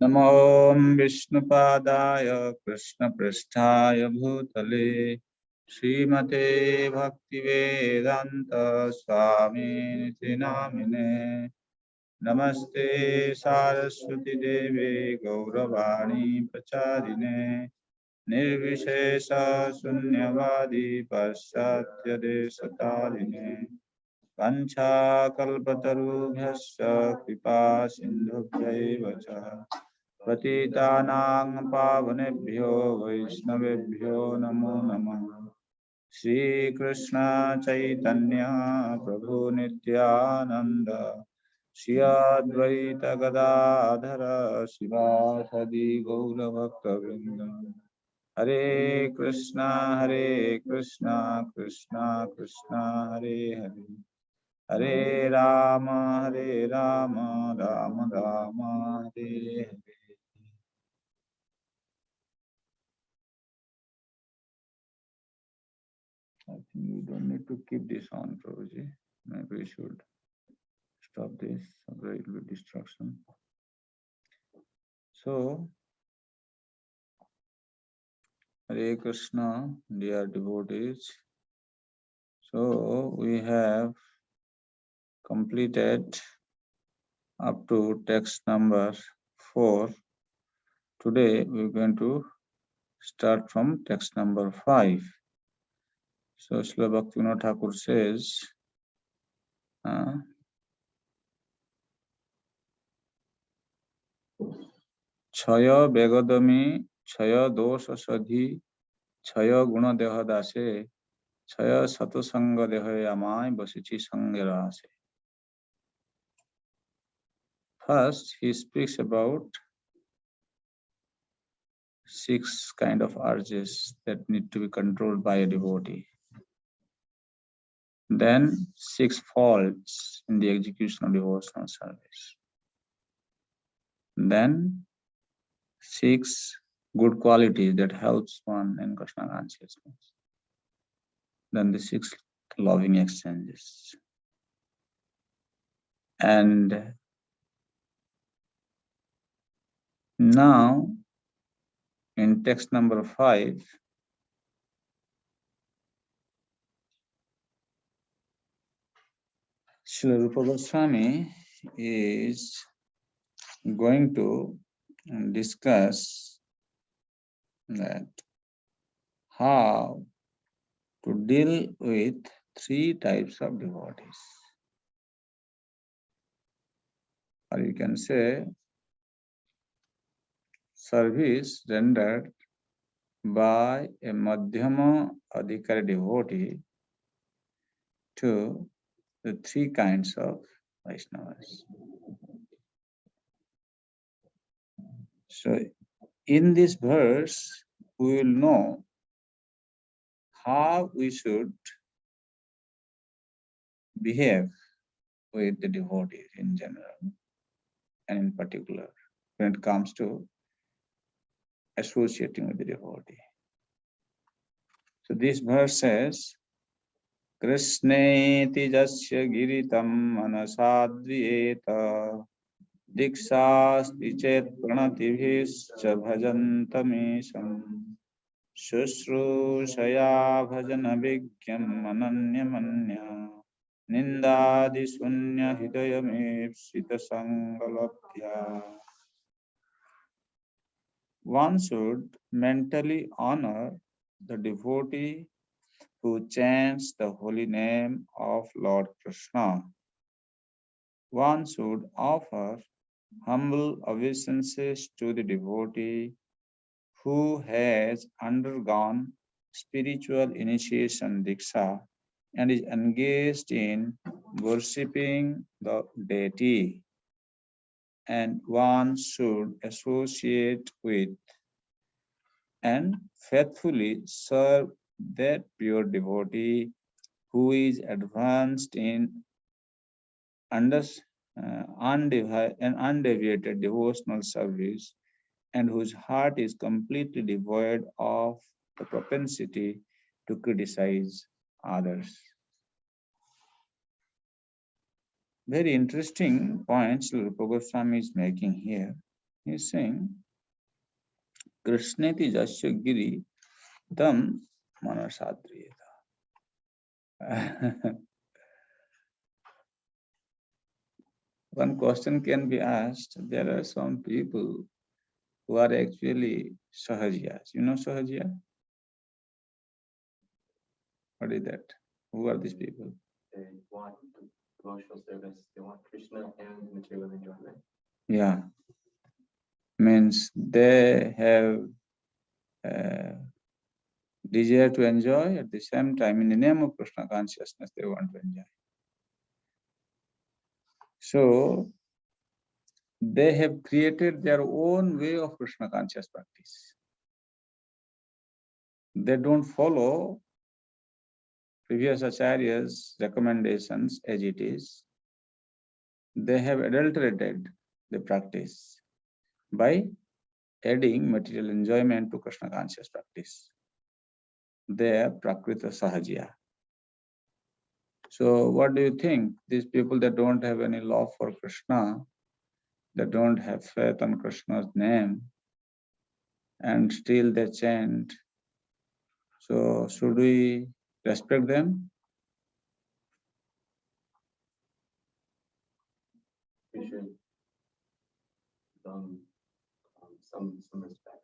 नमो विष्णुपादाय कृष्णपृष्ठाय भूतले श्रीमते भक्तिवेदांत स्वामिनिति नामिने नमस्ते सारस्वती देवे गौरवाणी प्रचारिणे निर्विशेष शून्यवादी पाश्चात्य देशतारिणे वंशाकल्पतरुभ्यश्च कृपा सिन्धुभ्यैव च पतितानां पावनेभ्यो वैष्णवेभ्यो नमो नमः। श्रीकृष्ण चैतन्य प्रभु नित्यानंद श्री अद्वैत गदाधर शिवासादि गौरभक्तवृंद। हरे Krishna Krishna Krishna Hare Hare Hare Ram Ram Ram Hare Hare. I think we don't need to keep this on, Prabhuji. Maybe we should stop this, otherwise it will be distraction. So, Hare Krishna, dear devotees. So, we have completed up to text number 4. Today, we're going to start from text number 5. So, Srila Bhaktivinoda Thakur says, Chaya Begadami, Chaya Dosha Sadhi, Chaya Guna Deha Dase, Chaya Satusanga Deha Yamai Basichi Sangerase. First, he speaks about 6 kind of urges that need to be controlled by a devotee. Then 6 faults in the execution of devotional service. Then 6 good qualities that helps one in Krishna consciousness. Then the 6 loving exchanges. And now in text number 5, Srila Rupa Goswami is going to discuss that how to deal with 3 types of devotees. Or you can say service rendered by a Madhyama Adhikari devotee to the 3 kinds of Vaishnavas. So in this verse, we will know how we should behave with the devotees in general and in particular when it comes to associating with the devotee. So this verse says, Krishneti jasya giritam anasadviyeta dikshasti chet pranatibhischa bhajantamisham Shushrusaya bhajana vigyam ananyamanya nindadi sunya hidayamepsita sangalabhya. One should mentally honor the devotee who chants the holy name of Lord Krishna. One should offer humble obeisances to the devotee who has undergone spiritual initiation diksha and is engaged in worshipping the deity. And one should associate with and faithfully serve that pure devotee who is advanced in undeviated devotional service and whose heart is completely devoid of the propensity to criticize others. Very interesting points Rupa Goswami is making here. He's saying, Krishneti Jasya Giri Tam Manasadriyata. One question can be asked. There are some people who are actually Sahajiyas. You know Sahajiya? What is that? Who are these people? They want devotional service. They want Krishna and material enjoyment. Yeah. Means they have desire to enjoy, at the same time, in the name of Krishna consciousness, they want to enjoy. So, they have created their own way of Krishna conscious practice. They don't follow previous acharyas' recommendations as it is. They have adulterated the practice by adding material enjoyment to Krishna conscious practice. They are Prakrita Sahajiya. So what do you think? These people that don't have any love for Krishna, that don't have faith on Krishna's name, and still they chant. So should we respect them? We should some respect,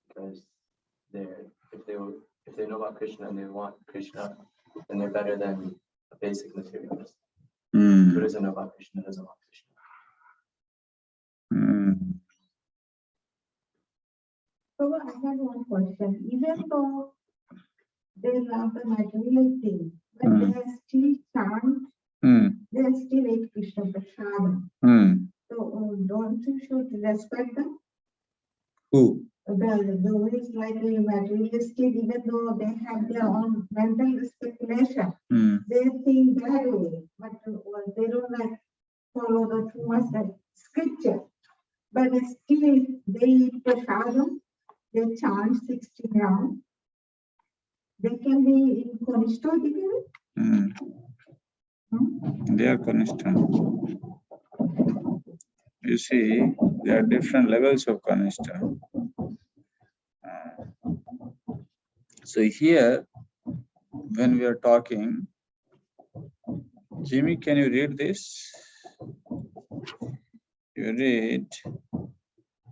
because if they know about Krishna and they want Krishna, then they're better than a basic materialist who doesn't know about Krishna, doesn't want Krishna. So I have one question. Even though they love the material thing, but they still chant, they still eat Krishna Prasad. So don't you should respect them? Who? Those like materialistic, even though they have their own mental speculation, they think that way, but they don't like follow the too much scripture. But still they eat prasadam, they chant 16 rounds. They can be in Konishta together? They are Kanishta. You see, there are different levels of Kanishta. So here, when we are talking, Jimmy, can you read this? You read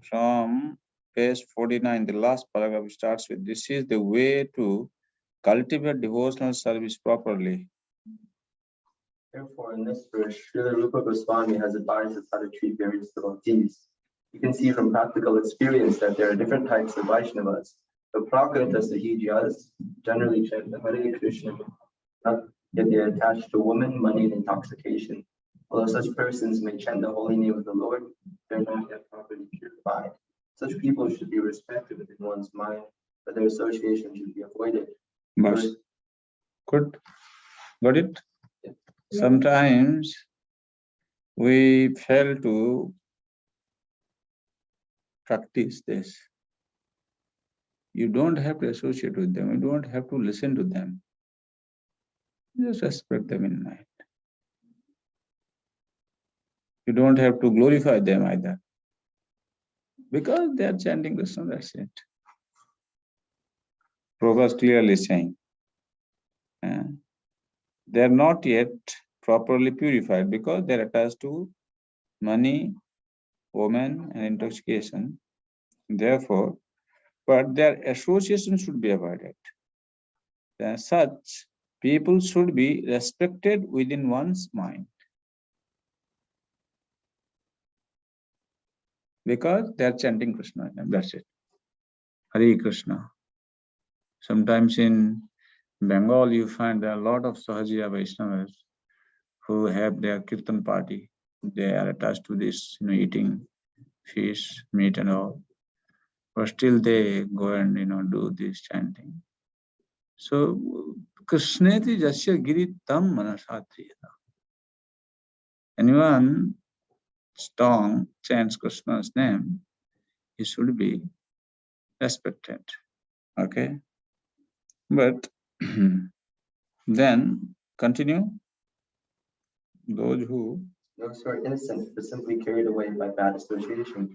from page 49, the last paragraph starts with, this is the way to cultivate devotional service properly. Therefore, in this verse, Srila Rupa Goswami has advised us how to treat various devotees. You can see from practical experience that there are different types of Vaishnavas. The Prakrita Sahijiyas generally chant the Hare Krishna, yet they are attached to women, money, and intoxication. Although such persons may chant the holy name of the Lord, they are not yet properly purified. Such people should be respected within one's mind, but their association should be avoided. But good, got it? Yeah. Sometimes we fail to practice this. You don't have to associate with them. You don't have to listen to them. Just respect them in mind. You don't have to glorify them either. Because they are chanting Krishna, that's it. Prabhupada is clearly saying. They are not yet properly purified because they are attached to money, women, and intoxication. Therefore, but their association should be avoided. As such, people should be respected within one's mind. Because they are chanting Krishna, that's it. Hare Krishna. Sometimes in Bengal, you find there are a lot of Sahajiya Vaishnavas who have their Kirtan party. They are attached to this, eating fish, meat and all. But still they go and, do this chanting. So, Krishneti Jasya Giri Tam Manasatriyata. Anyone strong chants Krishna's name, he should be respected. Okay? But then continue. Those who Those who are innocent but simply carried away by bad association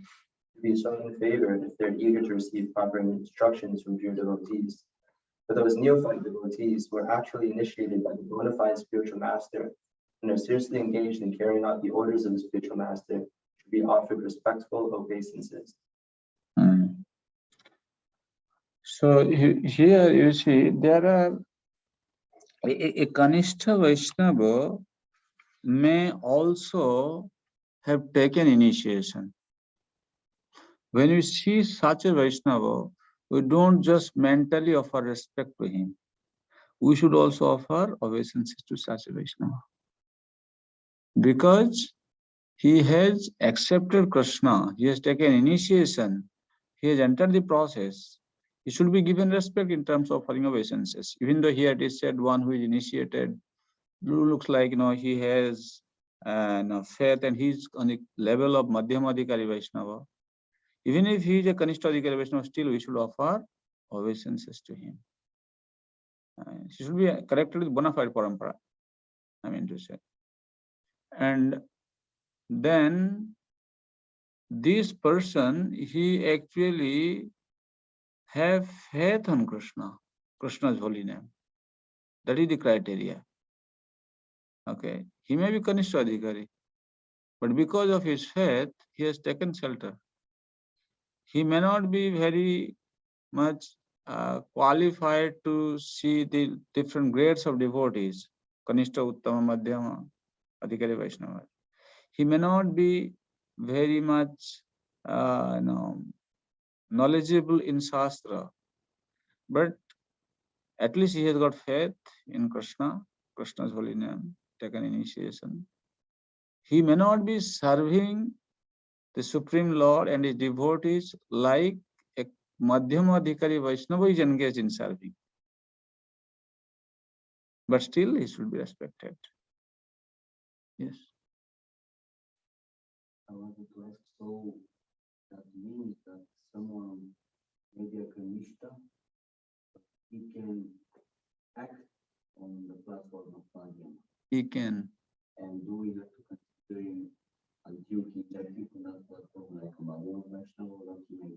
should be shown in favor if they're eager to receive proper instructions from pure devotees. But those neophyte devotees who are actually initiated by the bona fide spiritual master and are seriously engaged in carrying out the orders of the spiritual master should be offered respectful obeisances. So here you see there are a Kanishta Vaishnava may also have taken initiation. When we see such a Vaishnava, we don't just mentally offer respect to him. We should also offer obeisances to such a Vaishnava. Because he has accepted Krishna, he has taken initiation, he has entered the process. He should be given respect in terms of offering obeisances. Even though here it is said one who is initiated looks like he has faith and he's on the level of Madhyamadhikari Vaishnava. Even if he is a Kanishtadhikari Vaishnava, still we should offer obeisances to him. He should be corrected with bona fide parampara, I mean to say. And then this person, he actually have faith on Krishna, Krishna's holy name. That is the criteria. Okay, he may be Kanishtadhikari, but because of his faith, he has taken shelter. He may not be very much qualified to see the different grades of devotees, Kanishta, Uttama, Madhyama, Adhikari, Vaishnava. He may not be very much knowledgeable in Shastra, but at least he has got faith in Krishna, Krishna's holy name, taken initiation. He may not be serving the Supreme Lord and his devotees like a Madhyamadhikari Vaishnava is engaged in serving. But still he should be respected. Yes. I wanted to ask, so that means that someone, maybe a Kanishta, he can act on the platform of Madhyama. He can. And do we have to consider him until he acted on that platform like a Madhyama Vaishnava, or he may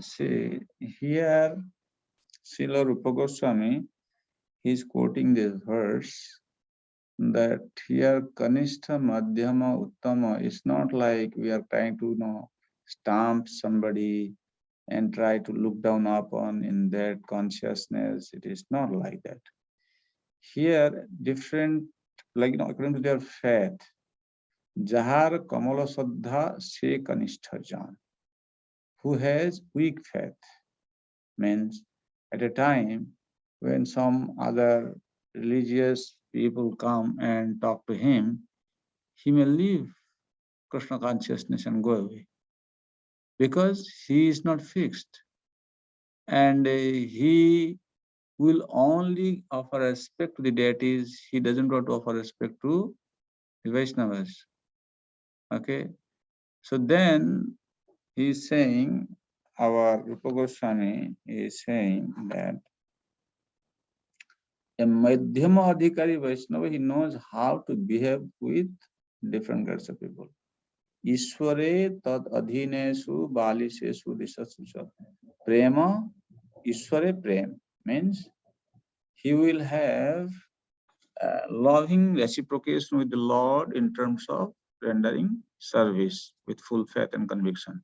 See, here Srila Rupa Goswami, he is quoting this verse that here Kanishta, Madhyama, Uttama is not like we are trying to stamp somebody and try to look down upon in that consciousness. It is not like that. Here, different, according to their faith, Jahar Kamala Saddha Se Kanishta Jan, who has weak faith, means at a time when some other religious people come and talk to him, he may leave Krishna consciousness and go away because he is not fixed, and he will only offer respect to the deities. He doesn't want to offer respect to the Vaishnavas. Okay, so then he is saying, our Rupa Goswami is saying that a Madhyama Adhikari Vaishnava, he knows how to behave with different kinds of people. Ishware tad adhinesu balisesu disasusa. Prema, Ishware prem means he will have loving reciprocation with the Lord in terms of rendering service with full faith and conviction.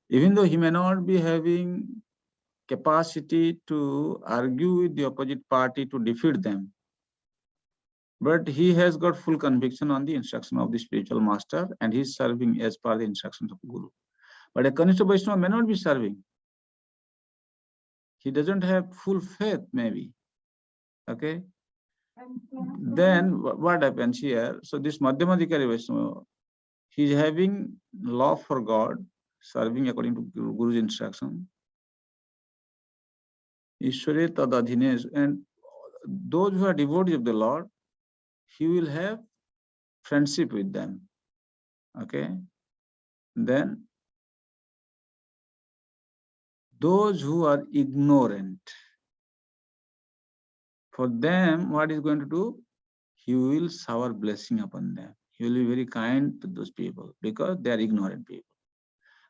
Even though he may not be having capacity to argue with the opposite party to defeat them, but he has got full conviction on the instruction of the spiritual master and he is serving as per the instructions of Guru. But a Kanishta Vaishnava may not be serving. He doesn't have full faith, maybe. Okay. Then what happens here? So this Madhyamadhikari Vaishnava, he is having love for God, serving according to Guru's instruction. Ishware tadadhines, and those who are devotees of the Lord, he will have friendship with them. Okay. Then those who are ignorant, For them, what is going to do? He will shower blessing upon them. He will be very kind to those people because they are ignorant people.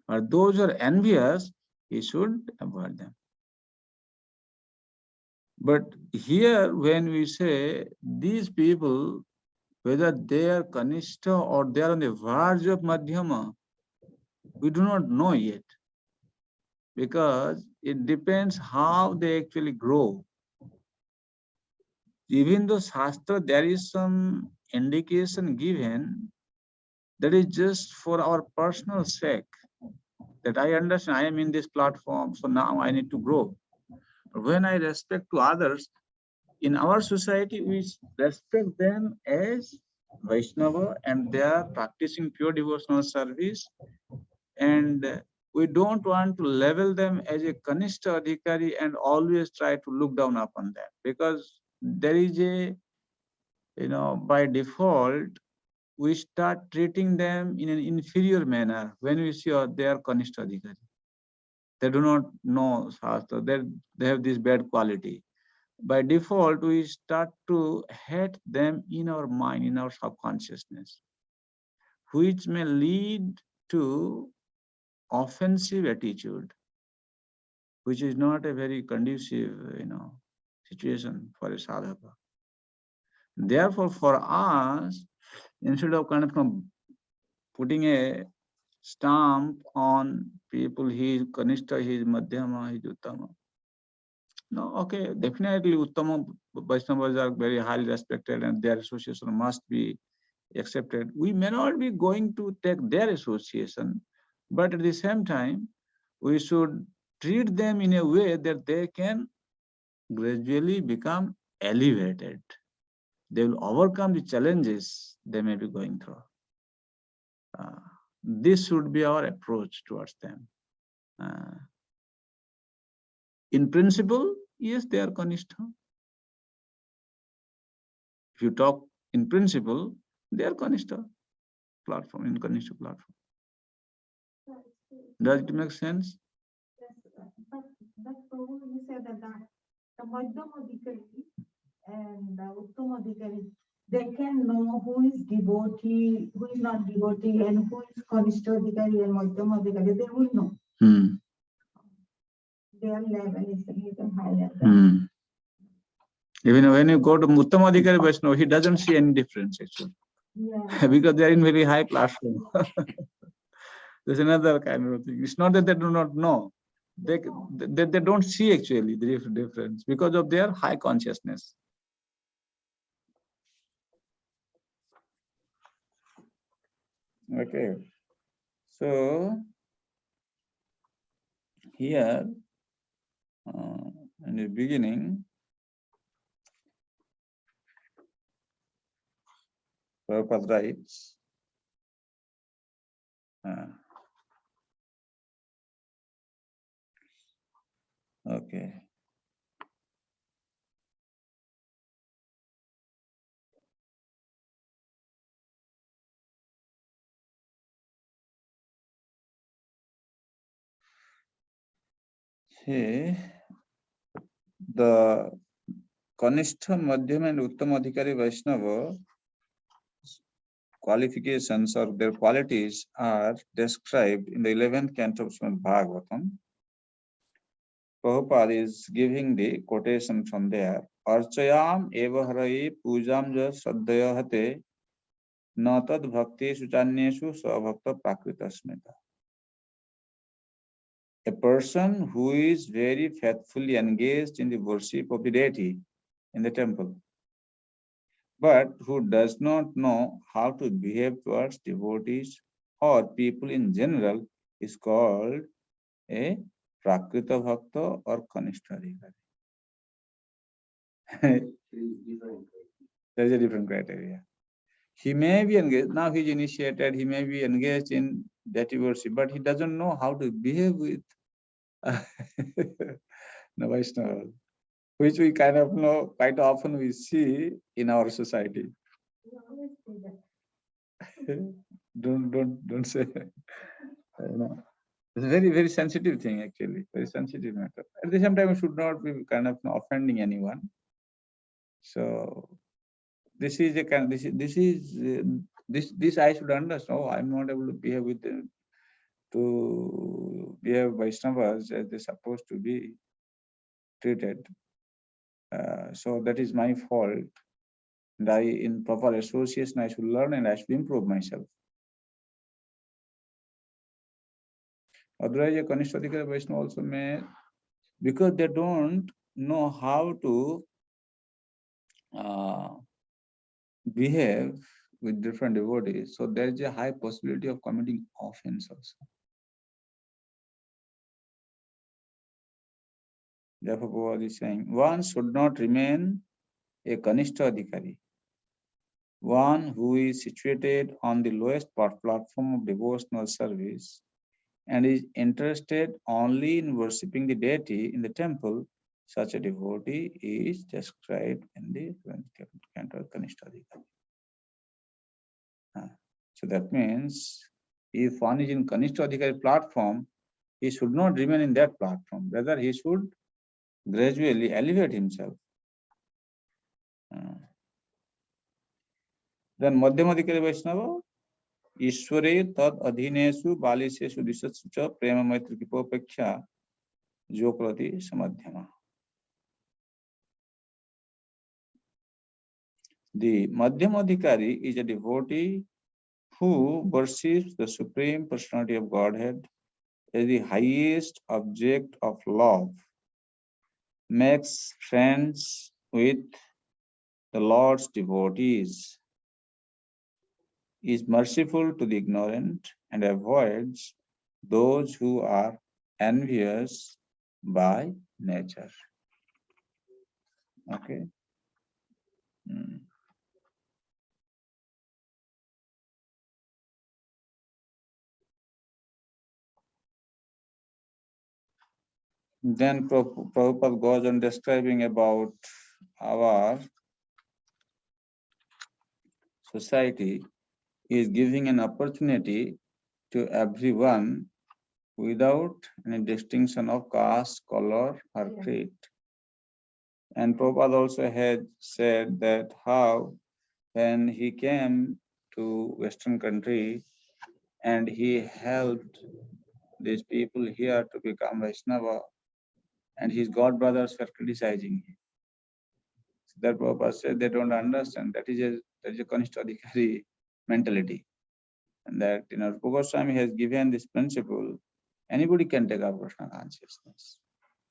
But those who are envious, he should avoid them. But here, when we say these people, whether they are Kanishta or they are on the verge of Madhyama, we do not know yet. Because it depends how they actually grow. Even though Shastra, there is some indication given that is just for our personal sake. That I understand I am in this platform, so now I need to grow. When I respect to others, in our society, we respect them as Vaishnava and they are practicing pure devotional service. And we don't want to level them as a Kanishta Adhikari and always try to look down upon them. Because there is a, by default, we start treating them in an inferior manner when we see they are Kanishta Adhikari. They do not know Shastra, they have this bad quality. By default, we start to hate them in our mind, in our subconsciousness, which may lead to offensive attitude, which is not a very conducive, situation for a sadhaka. Therefore, for us, instead of kind of putting a stamp on people, he is Kanishta, he is Madhyama, he is Uttama. No, okay, definitely Uttama Vaishnavas are very highly respected and their association must be accepted. We may not be going to take their association, but at the same time, we should treat them in a way that they can gradually become elevated. They will overcome the challenges they may be going through. This should be our approach towards them. In principle, yes, they are Kanishta. If you talk in principle, they are Kanishta platform, in Kanishta platform. Does it make sense? Yes, but Prabhu, you said that the Madhyamadhikari and the Uttamadhikari, they can know who is devotee, who is not devotee, and who is Kanishtadhikari and Madhyamadhikari. They will know. Their level is a little higher than. Even when you go to Uttamadhikari Vaishnava, he doesn't see any difference actually. Yeah. Because they are in very high platform. There's another kind of thing. It's not that they do not know. They don't see actually the difference because of their high consciousness. Okay. So here in the beginning, Prabhupada writes, okay. See, the Kanistha, Madhyama and Uttamadhikari Vaishnava qualifications or their qualities are described in the 11th canto of Srimad Bhagavatam. Prabhupada is giving the quotation from there. Archayam eva harai pujam ja saddaya hate natad bhakti suchanyeshu svabhakta prakritasmita. A person who is very faithfully engaged in the worship of the deity in the temple, but who does not know how to behave towards devotees or people in general is called a Prakrita Bhakta or Kanishthadhikari. There is a different criteria. He may be engaged, now he is initiated, he may be engaged in deity worship, but he doesn't know how to behave with the Vaishnava, which we kind of know quite often we see in our society. Don't say. It's a very, very sensitive thing actually, very sensitive matter. At the same time, we should not be kind of offending anyone. So this is a kind. This I should understand. Oh, I'm not able to behave with them, to behave Vaishnavas as they're supposed to be treated. So that is my fault. And I, in proper association, I should learn and I should improve myself. Otherwise, a Kanishta Adhikari Vaishnava also may, because they don't know how to behave with different devotees, so there is a high possibility of committing offense also. Therefore, Prabhupada is saying, one should not remain a Kanishta Adhikari, one who is situated on the lowest platform of devotional service and is interested only in worshipping the deity in the temple. Such a devotee is described in the canto of Kanishta Adhikari. So that means if one is in Kanishta Adhikari platform, he should not remain in that platform. Rather, he should gradually elevate himself. Then Madhyamadhikari Vaishnava, Ishware tad adhinesu balisesu disatsu cha prema maitri kipopeksha jokrati samadhyama. The Madhyamadhikari is a devotee who worships the Supreme Personality of Godhead as the highest object of love, makes friends with the Lord's devotees, is merciful to the ignorant, and avoids those who are envious by nature. Okay. Then Prabhupada goes on describing about our society. He is giving an opportunity to everyone without any distinction of caste, color, or creed. And Prabhupada also had said that how when he came to Western country and he helped these people here to become Vaishnava, and his god brothers were criticizing him. So that Prabhupada said they don't understand. That is a Kanishta Adhikari mentality. And that, Rupa Goswami has given this principle, anybody can take up Krishna consciousness.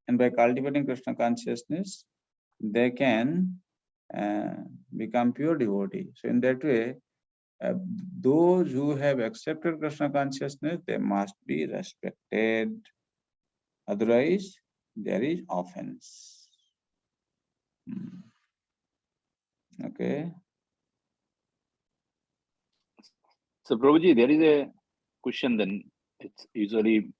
And by cultivating Krishna consciousness, they can become pure devotee. So in that way, those who have accepted Krishna consciousness, they must be respected. Otherwise, there is offense. Okay. So, Prabhuji, there is a question then. It's usually,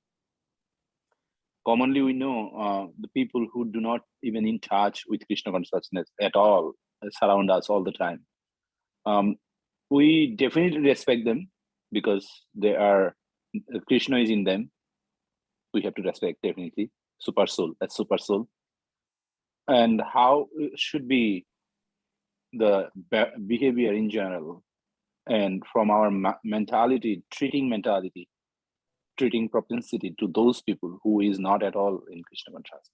commonly we know the people who do not even in touch with Krishna consciousness at all surround us all the time. We definitely respect them because they are, Krishna is in them. We have to respect definitely. Super soul, that's super soul. And how should be the behavior in general, and from our mentality, treating propensity to those people who is not at all in Krishna consciousness?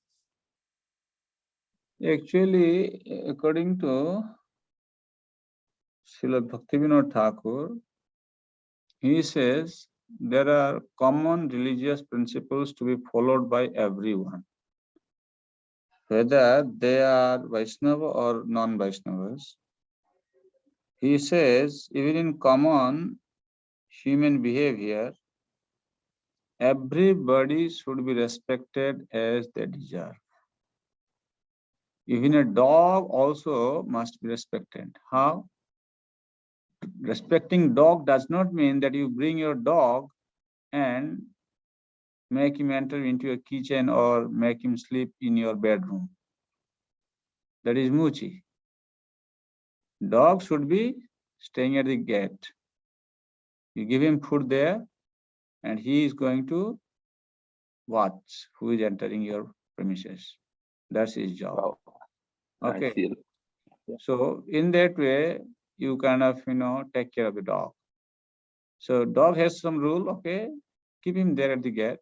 Actually, according to Srila Bhaktivinoda Thakur, he says there are common religious principles to be followed by everyone, whether they are Vaishnava or non-Vaishnavas. He says even in common human behavior, everybody should be respected as they deserve. Even a dog also must be respected. How? Respecting dog does not mean that you bring your dog and make him enter into your kitchen or make him sleep in your bedroom. That is Muchi. Dog should be staying at the gate. You give him food there and he is going to watch who is entering your premises. That's his job. Wow. Okay. Yeah. So in that way, you kind of, take care of the dog. So dog has some rule, okay, keep him there at the gate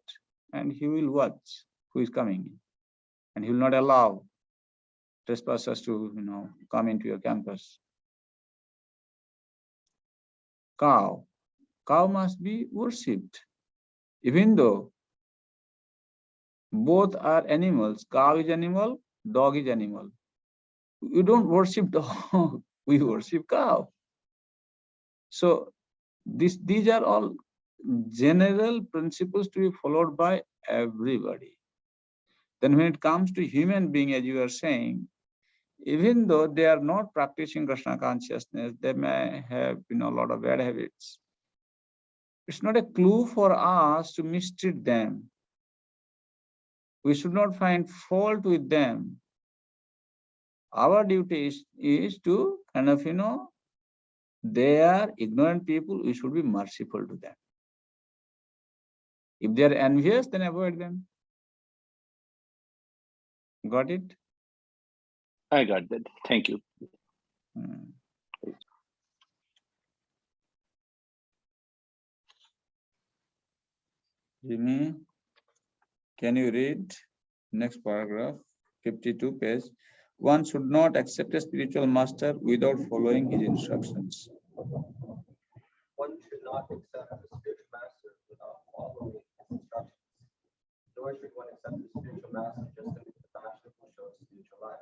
and he will watch who is coming in. And he will not allow trespassers to, come into your campus. Cow must be worshipped, even though both are animals. Cow is animal, dog is animal. You don't worship dog, we worship cow. So these are all general principles to be followed by everybody. Then when it comes to human being, as you are saying, even though they are not practicing Krishna consciousness, they may have a lot of bad habits. It's not a clue for us to mistreat them. We should not find fault with them. Our duty is to kind of, they are ignorant people, we should be merciful to them. If they are envious, then avoid them. Got it? I got that. Thank you. Jimmy, can you read next paragraph, 52 page? One should not accept a spiritual master without following his instructions. One should not accept a spiritual master without following his instructions. Nor should one accept a spiritual master just to make the fashion will show spiritual life.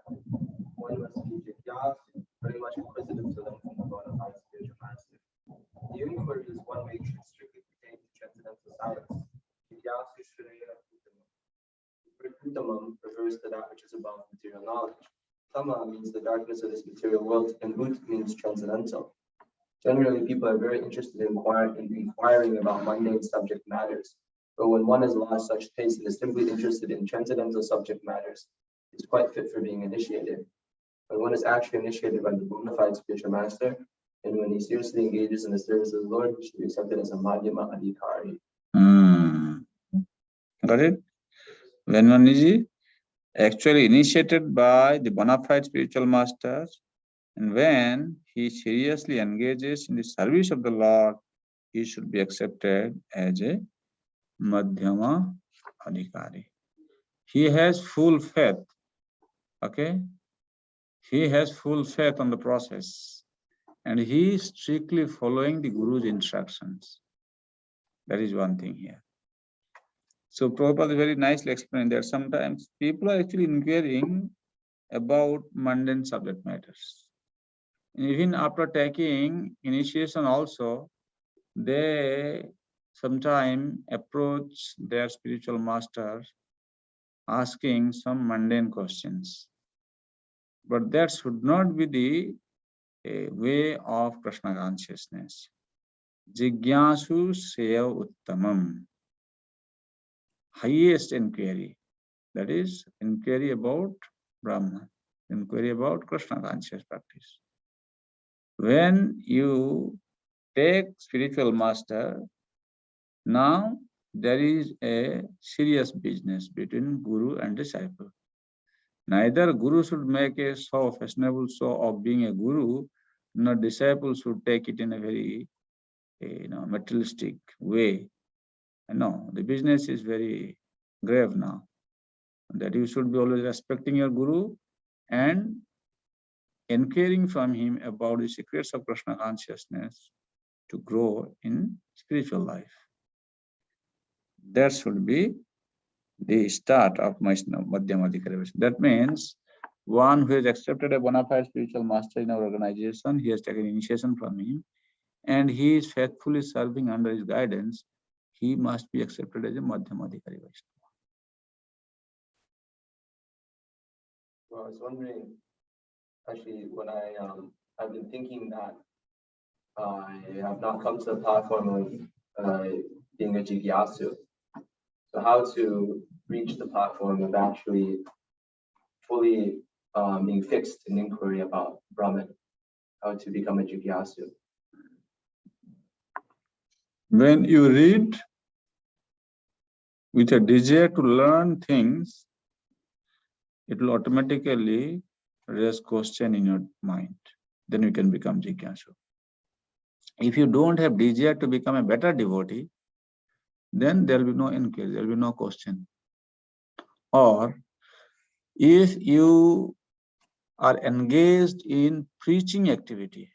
One must be jigyasu, very much inquisitive to learn from the bona fide spiritual master. The inquiries one makes should strictly pertain to transcendental science. Jigyasu shreya uttamam refers to that which is above material knowledge. Tama means the darkness of this material world, and ut means transcendental. Generally, people are very interested in inquiring about mundane subject matters. But when one has lost such taste and is simply interested in transcendental subject matters, it's quite fit for being initiated. When one is actually initiated by the bona fide spiritual master, and when he seriously engages in the service of the Lord, he should be accepted as a madhyama adhikari. Got it? When one is actually initiated by the bona fide spiritual master, and when he seriously engages in the service of the Lord, he should be accepted as a madhyama adhikari. He has full faith, okay? He has full faith on the process, and he is strictly following the Guru's instructions. That is one thing here. So Prabhupada very nicely explained that sometimes people are actually inquiring about mundane subject matters. And even after taking initiation also, they sometimes approach their spiritual master asking some mundane questions. But that should not be the way of Krishna consciousness. Jigyasu Seya Uttamam. Highest inquiry. That is inquiry about Brahman, inquiry about Krishna conscious practice. When you take spiritual master, now there is a serious business between Guru and disciple. Neither Guru should make a fashionable show of being a Guru, nor disciple should take it in a very materialistic way. No, the business is very grave now. That you should be always respecting your Guru and inquiring from him about the secrets of Krishna consciousness to grow in spiritual life. That should be the start of Madhyama Adhikari. That means one who has accepted a bona fide spiritual master in our organization, he has taken initiation from him, and he is faithfully serving under his guidance, he must be accepted as a Madhyama Adhikari Vaishnava. Well, I was wondering, actually, when I've been thinking that I have not come to the platform of being a jigyasu. So how to reach the platform of actually fully being fixed in inquiry about Brahman, how to become a jigyasu. When you read with a desire to learn things, it will automatically raise question in your mind. Then you can become Jigyasu. If you don't have desire to become a better devotee, then there will be no inquiry, there will be no question. Or if you are engaged in preaching activity,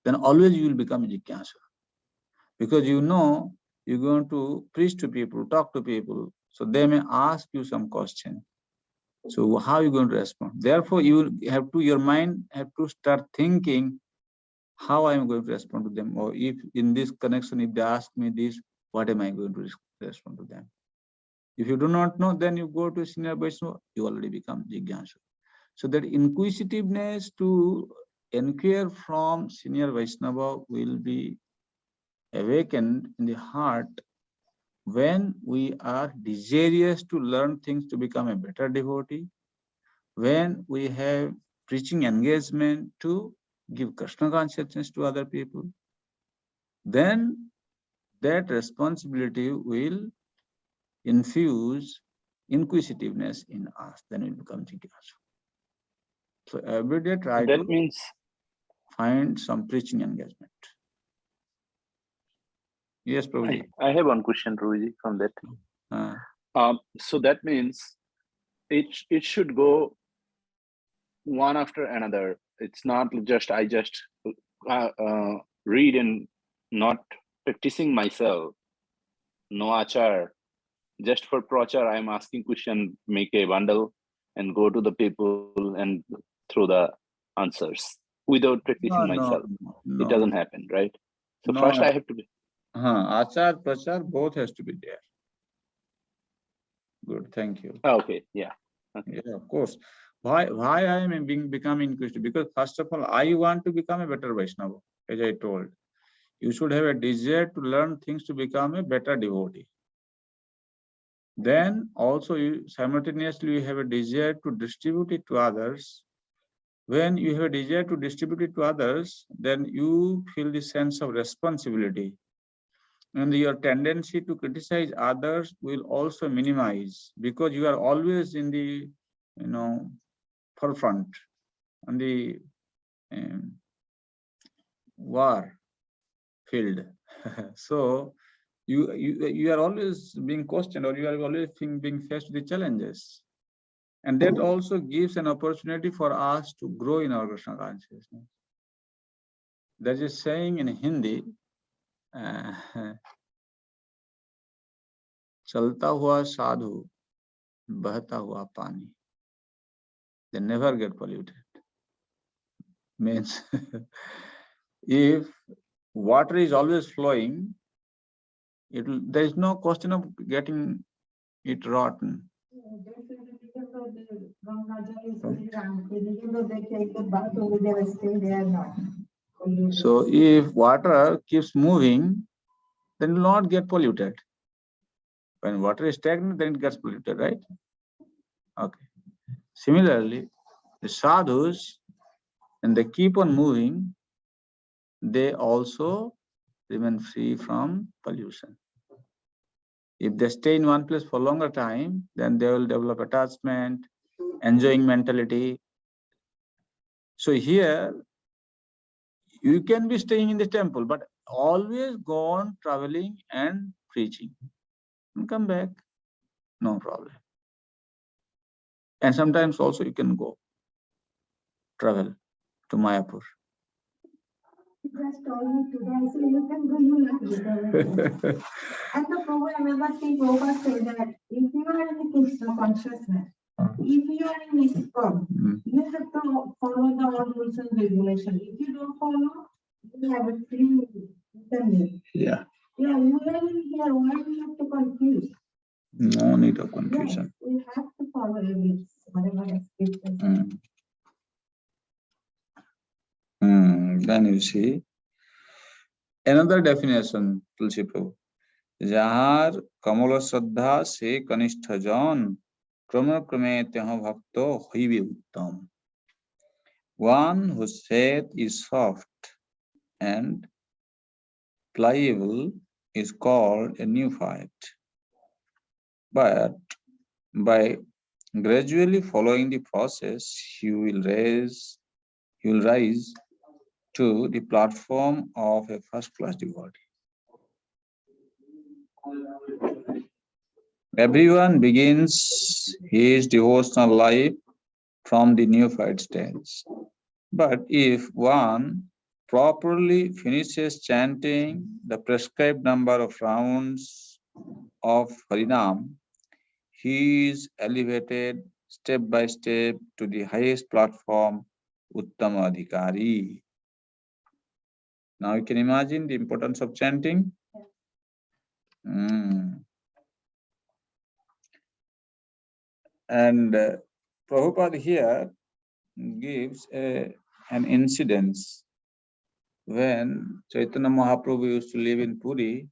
then always you will become a Jigyasu. Because you know you're going to preach to people, talk to people, so they may ask you some question. So how are you going to respond? Therefore, you have to, your mind have to start thinking how I am going to respond to them, or if in this connection, if they ask me this, what am I going to respond to them? If you do not know, then you go to senior Vaishnava, you already become Jigyasu. So that inquisitiveness to inquire from senior Vaishnava will be awakened in the heart when we are desirous to learn things to become a better devotee, when we have preaching engagement to give Krishna consciousness to other people, then that responsibility will infuse inquisitiveness in us, then we become Jigyasu. So every day try That to means find some preaching engagement. Yes, Prabhuji. I have one question, Prabhuji, from that. So that means it should go one after another. It's not just I just read and not practicing myself. No achar. Just for prachar, I'm asking question, make a bundle, and go to the people and throw the answers without practicing myself. No. It doesn't happen, right? So No. first I have to be. Achar, prachar, both has to be there. Good, thank you. Okay, yeah. Okay. Yeah, of course. Why I am becoming inquisitive? Because first of all, I want to become a better Vaishnava, as I told. You should have a desire to learn things to become a better devotee. Then also you simultaneously you have a desire to distribute it to others. When you have a desire to distribute it to others, then you feel the sense of responsibility. And your tendency to criticize others will also minimize, because you are always in the, forefront, on the war field. So you are always being questioned, or you are always being faced with the challenges. And that also gives an opportunity for us to grow in our Krishna consciousness. There is a saying in Hindi, चलता हुआ साधु, बहता हुआ पानी. They never get polluted. Means if water is always flowing, there is no question of getting it rotten. So if water keeps moving, then it will not get polluted. When water is stagnant, then it gets polluted, right? Okay. Similarly, the sadhus, and they keep on moving, they also remain free from pollution. If they stay in one place for longer time, then they will develop attachment, enjoying mentality. So here, you can be staying in the temple, but always go on traveling and preaching. And come back, no problem. And sometimes also you can go, travel to Mayapur. Just told me today, so you can go, you like it. And the Prabhu, another thing Prabhupada said that if you are in Krishna consciousness, if you are in ISKCON, you have to follow the all rules and regulations. If you don't follow, you have a free live. Yeah. Yeah, we are in here, why we have to confuse? No need of confusion. Yes, we have to follow every whatever is written. Then you see another definition, Tulsi Prabhu. Jahar kamala saddha se kanistha jan krama krame teha bhakto hoibe uttam. One whose faith is soft and pliable is called a neophyte. But by Gradually following the process, you will rise to the platform of a first-class devotee. Everyone begins his devotional life from the neophyte stage. But if one properly finishes chanting the prescribed number of rounds of Harinam, he is elevated step by step to the highest platform, Uttama Adhikari. Now you can imagine the importance of chanting. And Prabhupada here gives an incidence. When Chaitanya Mahaprabhu used to live in Puri,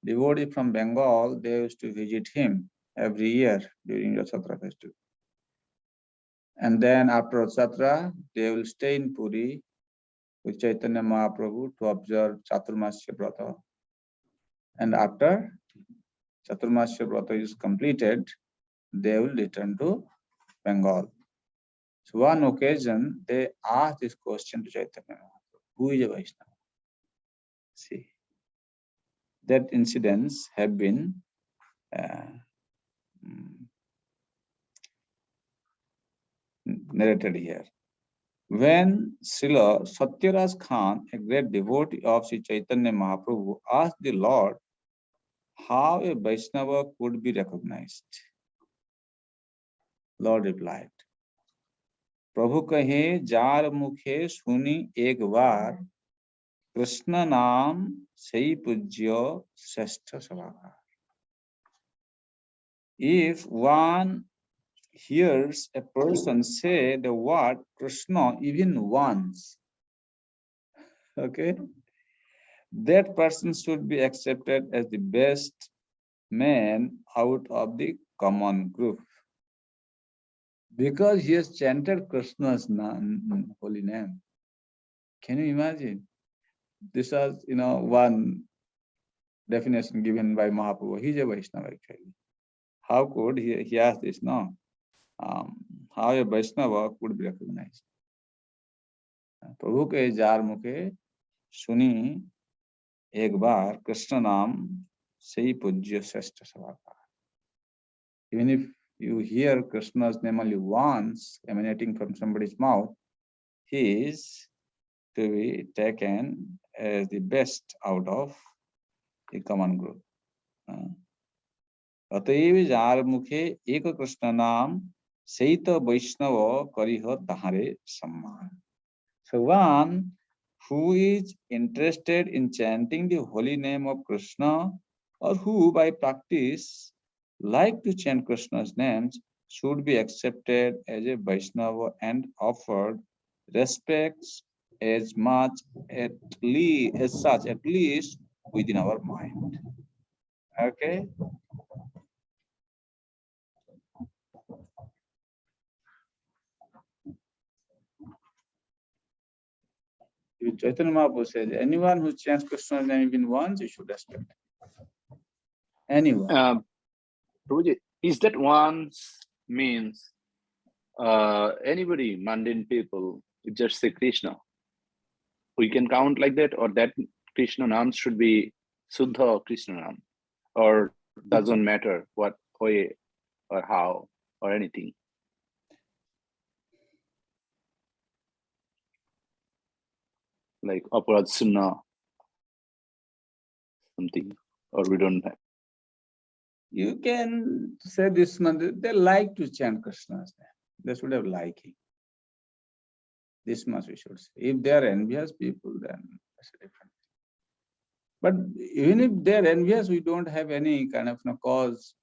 devotees from Bengal, they used to visit him every year during the Satra festival. And then after Satra, they will stay in Puri with Chaitanya Mahaprabhu to observe Chaturmasya Brata. And after Chaturmasya Brata is completed, they will return to Bengal. So one occasion, they asked this question to Chaitanya Mahaprabhu, who is a Vaishnava? See, that incidents have been narrated here. When Srila Satyaraj Khan, a great devotee of Sri Chaitanya Mahaprabhu, asked the Lord how a Vaishnava could be recognized, Lord replied, Prabhu kahe jar mukhe suni ek baar, Krishna naam sei pujya srestha savakar. If one hears a person say the word Krishna even once, okay, that person should be accepted as the best man out of the common group, because he has chanted Krishna's holy name. Can you imagine? This was, one definition given by Mahaprabhu. He is a Vaishnava actually. How could he asked this? No, how a Vaishnava could be recognized? Prabhu ke jar mukhe suni ek baar Krishna naam sei pujya srestha savakar. Even if you hear Krishna's name only once emanating from somebody's mouth, he is to be taken as the best out of the common group. अतएव jar मुखे एक कृष्ण नाम सहित वैष्णव करिह ताहारे सम्मान. So one who is interested in chanting the holy name of Krishna, or who by practice like to chant Krishna's names, should be accepted as a Vaishnava and offered respects as much at least within our mind. Okay. Chaitanya Mahaprabhu says, anyone who chants Krishna's name even once, you should respect. Anyone. Is that once means anybody, mundane people, just say Krishna? We can count like that, or that Krishna naam should be Suddha Krishna naam, or doesn't matter what way or how or anything. Like Aparad Sunna, something, or we don't have. You can say this mantra, they like to chant Krishna's name. They should have liking. This much we should say. If they are envious people, then that's a different thing. But even if they are envious, we don't have any kind of cause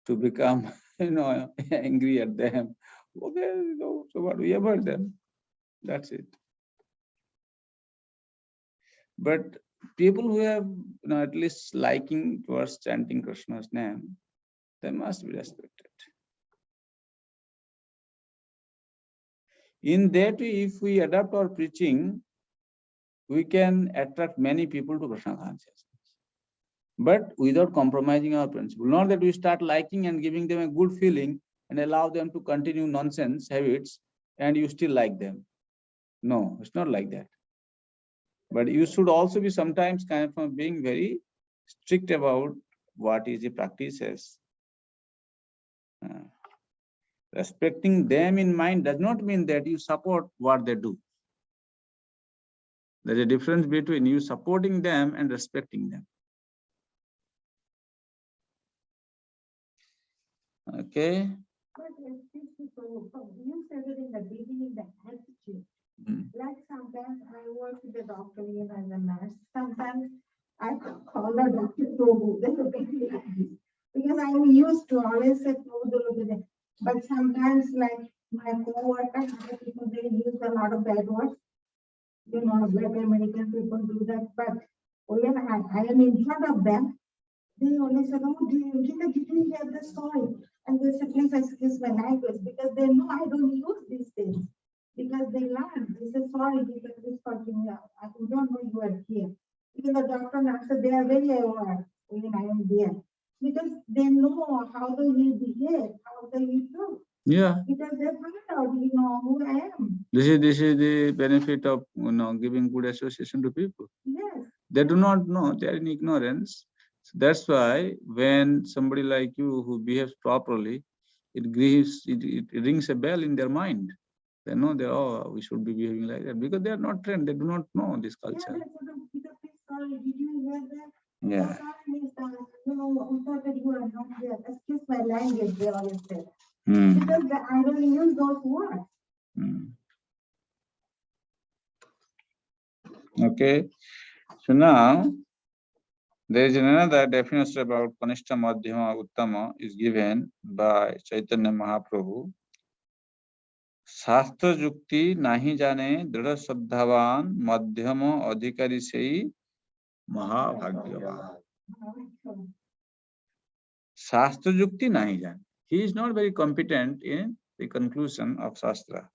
to become, angry at them. Okay, so what, we avoid them. That's it. But people who have, at least liking towards chanting Krishna's name, they must be respected. In that way, if we adapt our preaching, we can attract many people to Krishna consciousness, but without compromising our principle. Not that we start liking and giving them a good feeling, and allow them to continue nonsense habits and you still like them. No, it's not like that. But you should also be sometimes kind of being very strict about what is the practices. Respecting them in mind does not mean that you support what they do. There's a difference between you supporting them and respecting them. Okay. But you said it in the beginning, the attitude. Like sometimes I work with the doctor, you know, as a nurse. Sometimes I call the doctor Prabhu. They look at me like this. Because I'm used to always say Prabhu. But sometimes, like my co-workers, other people, they use a lot of bad words. You know, black American people do that. But when I am in front of them, they always say, "Oh, did you hear the story?" And they say, "Please excuse my language," because they know I don't use these things. Because they learn. They say, "Sorry, because this person, I don't know you are here." Even the doctor and nurse, they are very aware when I am there. Because they know how do you behave, how do you do. Yeah. Because they find out, you know, who I am. This is the benefit of giving good association to people. Yes. They do not know, they are in ignorance. So that's why when somebody like you who behaves properly, it rings a bell in their mind. They know that, oh, we should be behaving like that because they are not trained. They do not know this culture. Yeah, sorry, did you hear that? Yeah. No, thought that you are not there. Excuse my language, they always say. Mm. Because I don't use those words. Mm. Okay. So now there is another definition about Kanishta Madhyama Uttama is given by Chaitanya Mahaprabhu. शास्त्र जुक्ति नहीं जाने दृढ़ श्रद्धावान मध्यम अधिकारी से ही महाभाग्यवान. शास्त्र जुक्ति नहीं जाने. He is not very competent in the conclusion of Shastra.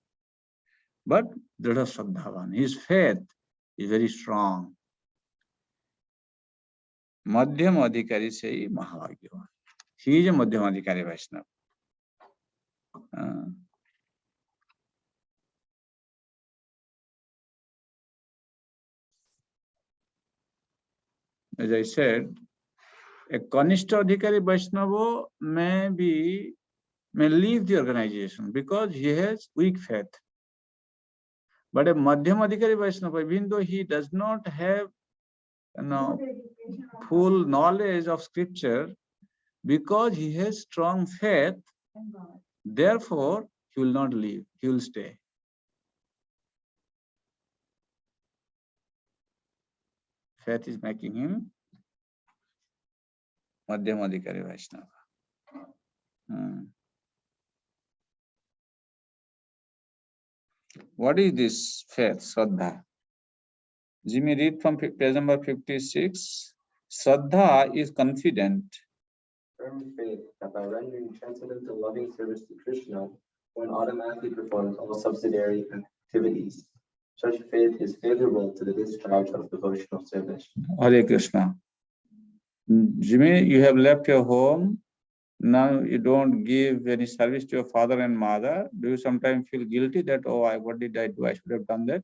But dृढ़ श्रद्धावान, his faith is very strong. मध्यम अधिकारी से ही महाभाग्यवान. He is a मध्यम अधिकारी Vaishnava. As I said, a Kanishta Adhikari Vaishnava may leave the organization because he has weak faith. But a Madhyam Adhikari Vaishnava, even though he does not have full knowledge of scripture, because he has strong faith, therefore he will not leave, he will stay. Faith is making him Madhyam Adhikari Vaishnava. What is this faith, Shraddha? Jimmy, read from page number 56. Shraddha is confident. Firm faith that by rendering transcendental loving service to Krishna, one automatically performs all subsidiary activities. Such faith is favorable to the discharge of devotional service. Hare Krishna. Jimmy, you have left your home. Now you don't give any service to your father and mother. Do you sometimes feel guilty that, oh, what did I do? I should have done that.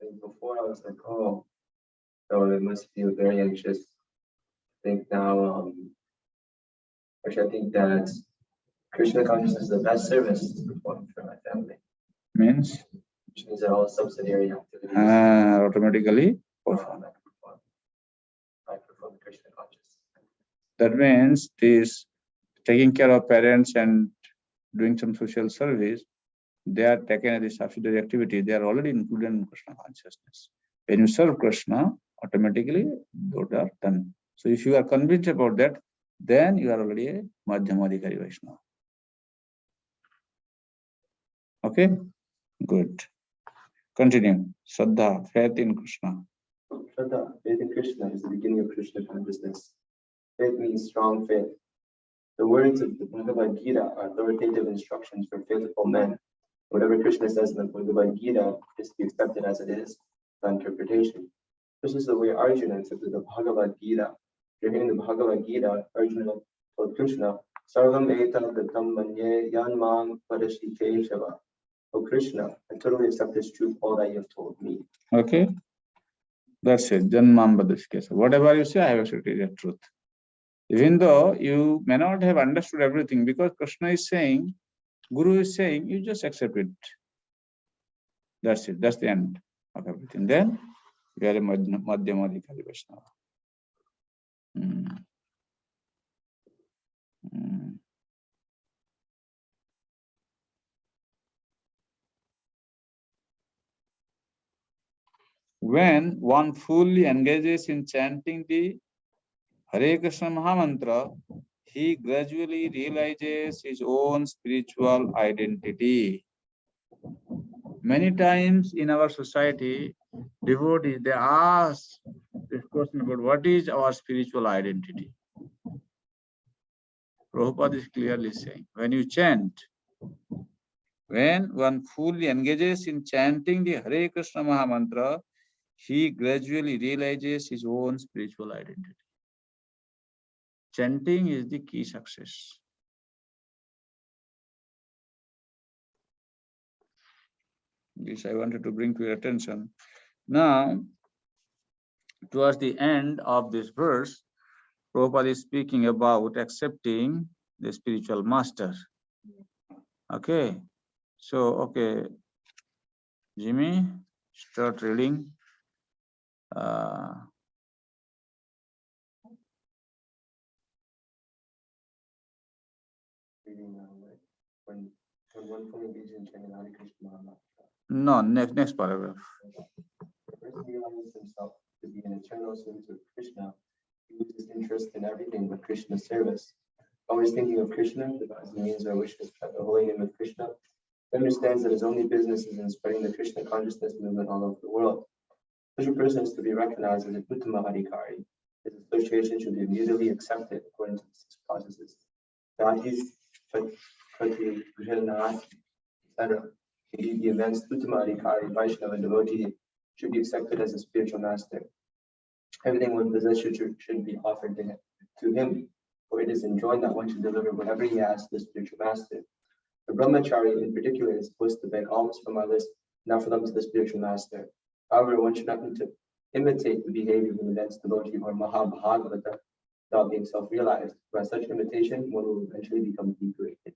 And before I was like, oh, so I must feel very anxious. I think now, actually, I think that Krishna consciousness is the best service to perform for my family. Means? Which means that all subsidiary activities automatically perform. I perform Krishna consciousness. That means this taking care of parents and doing some social service, they are taken as a subsidiary activity. They are already included in Krishna consciousness. When you serve Krishna, automatically those are done. So if you are convinced about that, then you are already a Madhyamadhikari Vaishnava. Okay? Good. Continue. Shraddha, faith in Krishna. Shraddha, faith in Krishna is the beginning of Krishna consciousness. Faith means strong faith. The words of the Bhagavad Gita are authoritative instructions for faithful men. Whatever Krishna says in the Bhagavad Gita is to be accepted as it is, by interpretation. This is the way Arjuna accepted the Bhagavad Gita. During the Bhagavad Gita, Arjuna Lord Krishna, Sarvam Eta Gatam Manye Yanmang Padashike Shava. O Krishna, I totally accept this truth, all that you have told me. Okay, that's it. Janmam Badashike. Whatever you say, I have accepted the truth. Even though you may not have understood everything, because Krishna is saying, Guru is saying, you just accept it. That's it. That's the end of everything. Then we are a Madhyamadikari Vaishnava. When one fully engages in chanting the Hare Krishna Mahamantra, he gradually realizes his own spiritual identity. Many times in our society, devotees, they ask this question about what is our spiritual identity. Prabhupada is clearly saying, when you chant, when one fully engages in chanting the Hare Krishna Mahamantra, he gradually realizes his own spiritual identity. Chanting is the key success. This I wanted to bring to your attention. Now, towards the end of this verse, Prabhupada is speaking about accepting the spiritual master. Okay. So, okay, Jimmy, start reading. Reading when one fully engages in chanting Hare Krishna Mahamantra. No, next paragraph. The person realizes himself to be an eternal servant of Krishna. He loses interest in everything but Krishna's service. Always thinking of Krishna, devises means or wishes to the holy name of Krishna. He understands that his only business is in spreading the Krishna consciousness movement all over the world. Such a person is to be recognized as a Uttama Adhikari. His association should be immediately accepted according to the 6 processes. Dati, Krati, Bhujanat, etc. Indeed, the immense Uttama Adhikari, Vaishnava devotee, should be accepted as a spiritual master. Everything one possesses should be offered to him, for it is enjoined that one should deliver whatever he has to the spiritual master. The brahmachari in particular is supposed to beg alms from others, not for them to the spiritual master. However, one should not need to imitate the behavior of an advanced devotee or Mahabhagavata without being self-realized. By such imitation, one will eventually become degraded.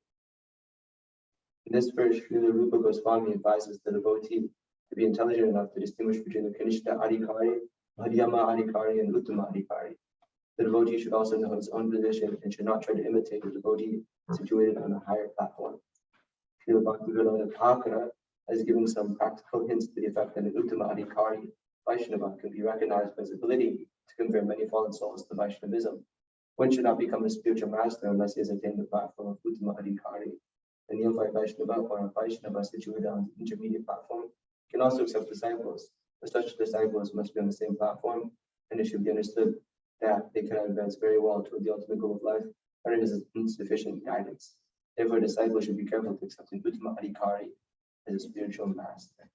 In this verse, Srila Rupa Goswami advises the devotee to be intelligent enough to distinguish between the Kanishta Adhikari, Madhyama Adhikari, and Uttama Adhikari. The devotee should also know his own position and should not try to imitate a devotee situated on a higher platform. Srila Bhaktivedanta Thakura has given some practical hints to the effect that an Uttama Adhikari Vaishnava can be recognized by his ability to convert many fallen souls to Vaishnavism. One should not become a spiritual master unless he has attained the platform of Uttama Adhikari. A neophyte Vaishnava or a Vaishnava situated on the intermediate platform can also accept disciples, but such disciples must be on the same platform, and it should be understood that they cannot advance very well toward the ultimate goal of life under his insufficient guidance. Therefore, disciples should be careful to accept an Uttama Adhikari as a spiritual master.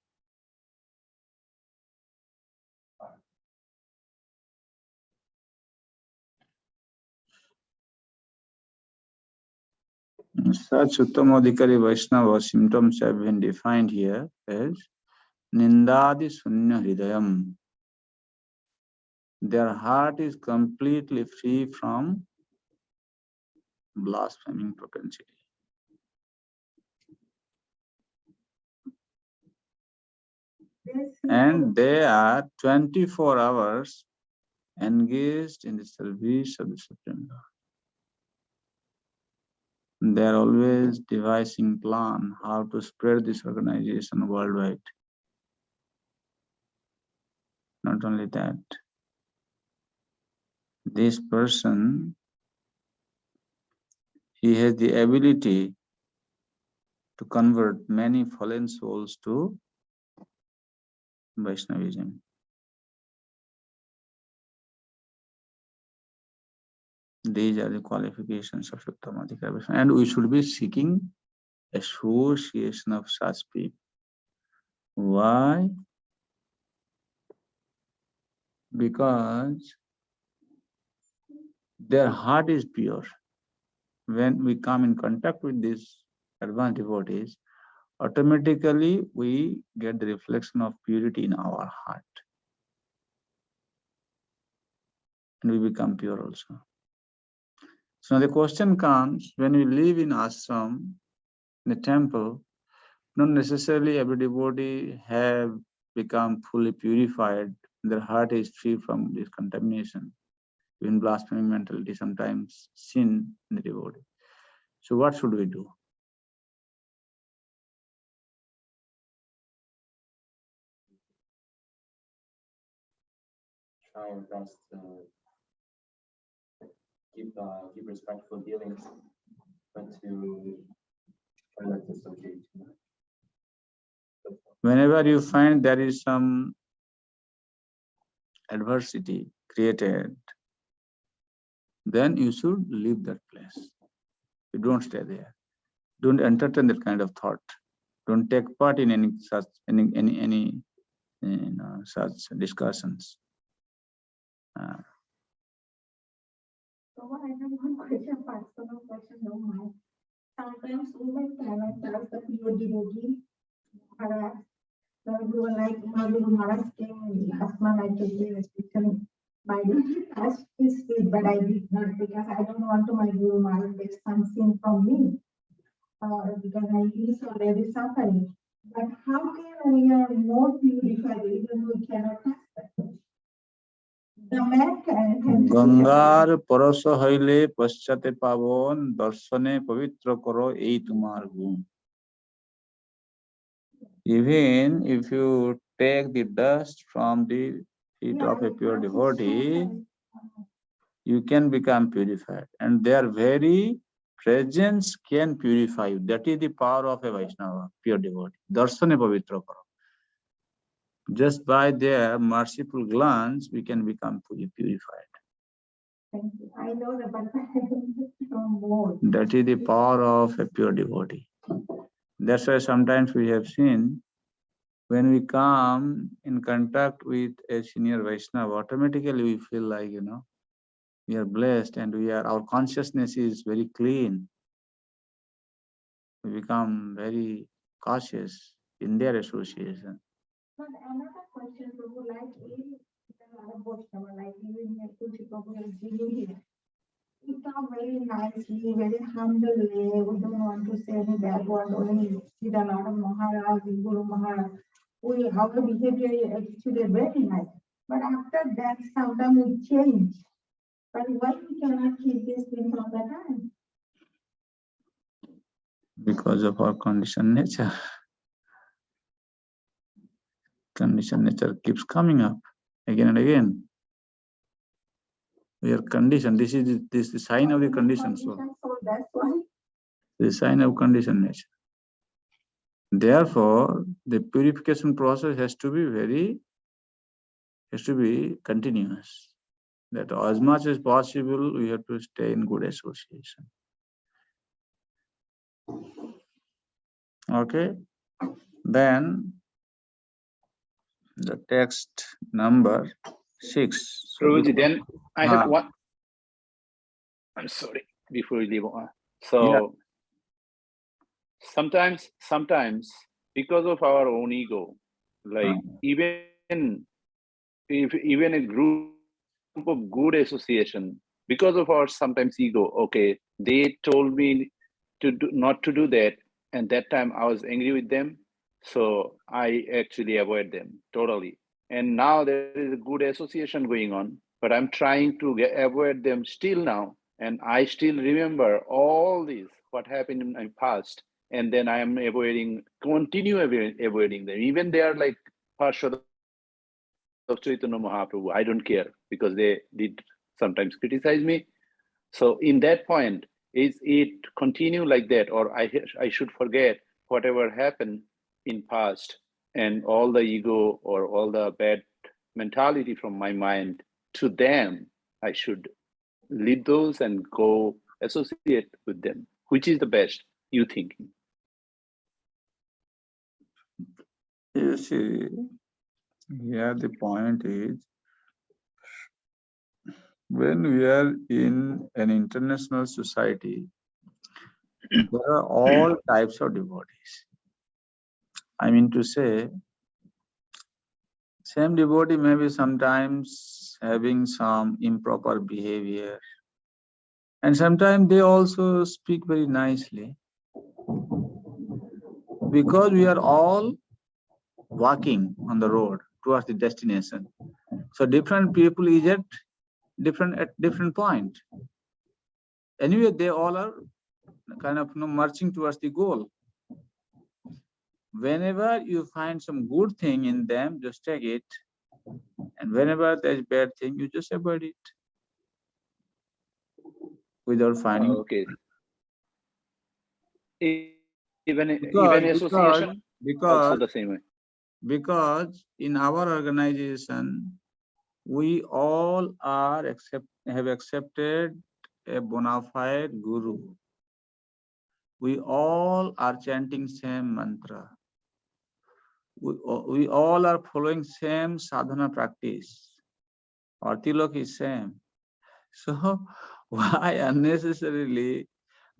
Such Uttamadhikari Vaishnava symptoms have been defined here as Nindadi Sunya Hridayam. Their heart is completely free from blaspheming propensity. And they are 24 hours engaged in the service of the Supreme Lord. They are always devising plan how to spread this organization worldwide. Not only that, this person, he has the ability to convert many fallen souls to Vaishnavism. These are the qualifications of Uttamadhikari Vaishnava, and we should be seeking association of such people. Why? Because their heart is pure. when we come in contact with these advanced devotees, automatically we get the reflection of purity in our heart. And we become pure also. So the question comes, when we live in ashram, in a temple, not necessarily every devotee have become fully purified. Their heart is free from this contamination. Even blasphemy mentality sometimes sin in the devotee. So what should we do? Try our best to keep respectful dealings, but to try not to associate too much. Whenever you find there is some adversity created, then you should leave that place. You don't stay there. Don't entertain that kind of thought. Don't take part in any such such discussions. So I have one question, personal question, don't mind. Sometimes women cannot trust the pure devotee. So we were like, my Guru Maharaj came last month, I took the restriction. My Guru asked his seat, but I did not because I don't want to my Guru Maharaj get some sin from me. Because he is already suffering. But how can we are more purified even we cannot trust that? The man can গঙ্গার পরশ হইলে পশ্চাতে পাবন দর্শনে পবিত্র করো এই তোমার গুণ. Even if you take the dust from the feet of a pure devotee, you can become purified, and their very presence can purify you. That is the power of a Vaishnava, pure devotee. Darshane pavitra karo. Just by their merciful glance, we can become fully purified. Thank you. I know the but more. That is the power of a pure devotee. That's why sometimes we have seen, when we come in contact with a senior Vaishnava, automatically we feel like, we are blessed and our consciousness is very clean. We become very cautious in their association. But another question, Prabhu, like even Prabhu is giving here. We come very nicely, very humbly. We don't want to say any bad word, only see the Lord of Maharaj, Guru Maharaj. Our behavior attitude is very nice. But after that, sometimes we change. But why we cannot keep these things all the time? Because of our conditioned nature. Conditioned nature keeps coming up again and again. We are conditioned. This is the sign of the conditioned soul. So that's why. The sign of conditioned nature. Therefore, the purification process has to be continuous. That as much as possible, we have to stay in good association. Okay. Then the text number 6. Prabhuji, then I have one. I'm sorry, before we leave on. So yeah. Sometimes because of our own ego, like even a group of good association, because of our sometimes ego, okay, they told me not to do that, and that time I was angry with them, so I actually avoid them totally. And now there is a good association going on, but I'm trying to avoid them still now, and I still remember all this what happened in my past, and then I am continue avoiding them. Even they are like Parshad of Chaitanya Mahaprabhu, I don't care, because they did sometimes criticize me. So in that point, is it continue like that, or I should forget whatever happened in past and all the ego or all the bad mentality from my mind to them? I should leave those and go associate with them. Which is the best, you thinking? You see, here the point is, when we are in an international society, there are all types of devotees. I mean to say, same devotee may be sometimes having some improper behavior, and sometimes they also speak very nicely, because we are all walking on the road towards the destination. So different people is at different point. Anyway, they all are kind of marching towards the goal. Whenever you find some good thing in them, just take it, and whenever there's bad thing, you just avoid it without finding. Okay. Even Because association also the same way. Because in our organization, we all are have accepted a bona fide guru. We all are chanting same mantra. We all are following same sadhana practice. Our tilak is same. So why unnecessarily,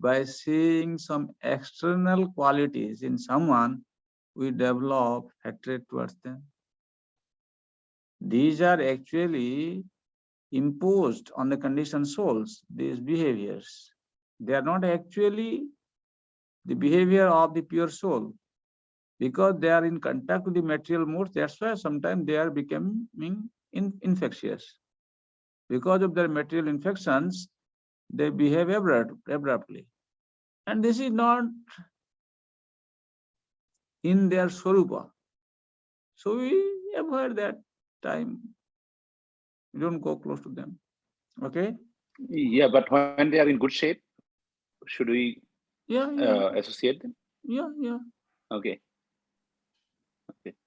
by seeing some external qualities in someone, we develop hatred towards them? These are actually imposed on the conditioned souls, these behaviors. They are not actually the behavior of the pure soul, because they are in contact with the material modes. That's why sometimes they are becoming infectious. Because of their material infections, they behave abruptly. And this is not in their swarupa. So we avoid that time. We don't go close to them. Okay? Yeah, but when they are in good shape, should we associate them? Yeah. Okay.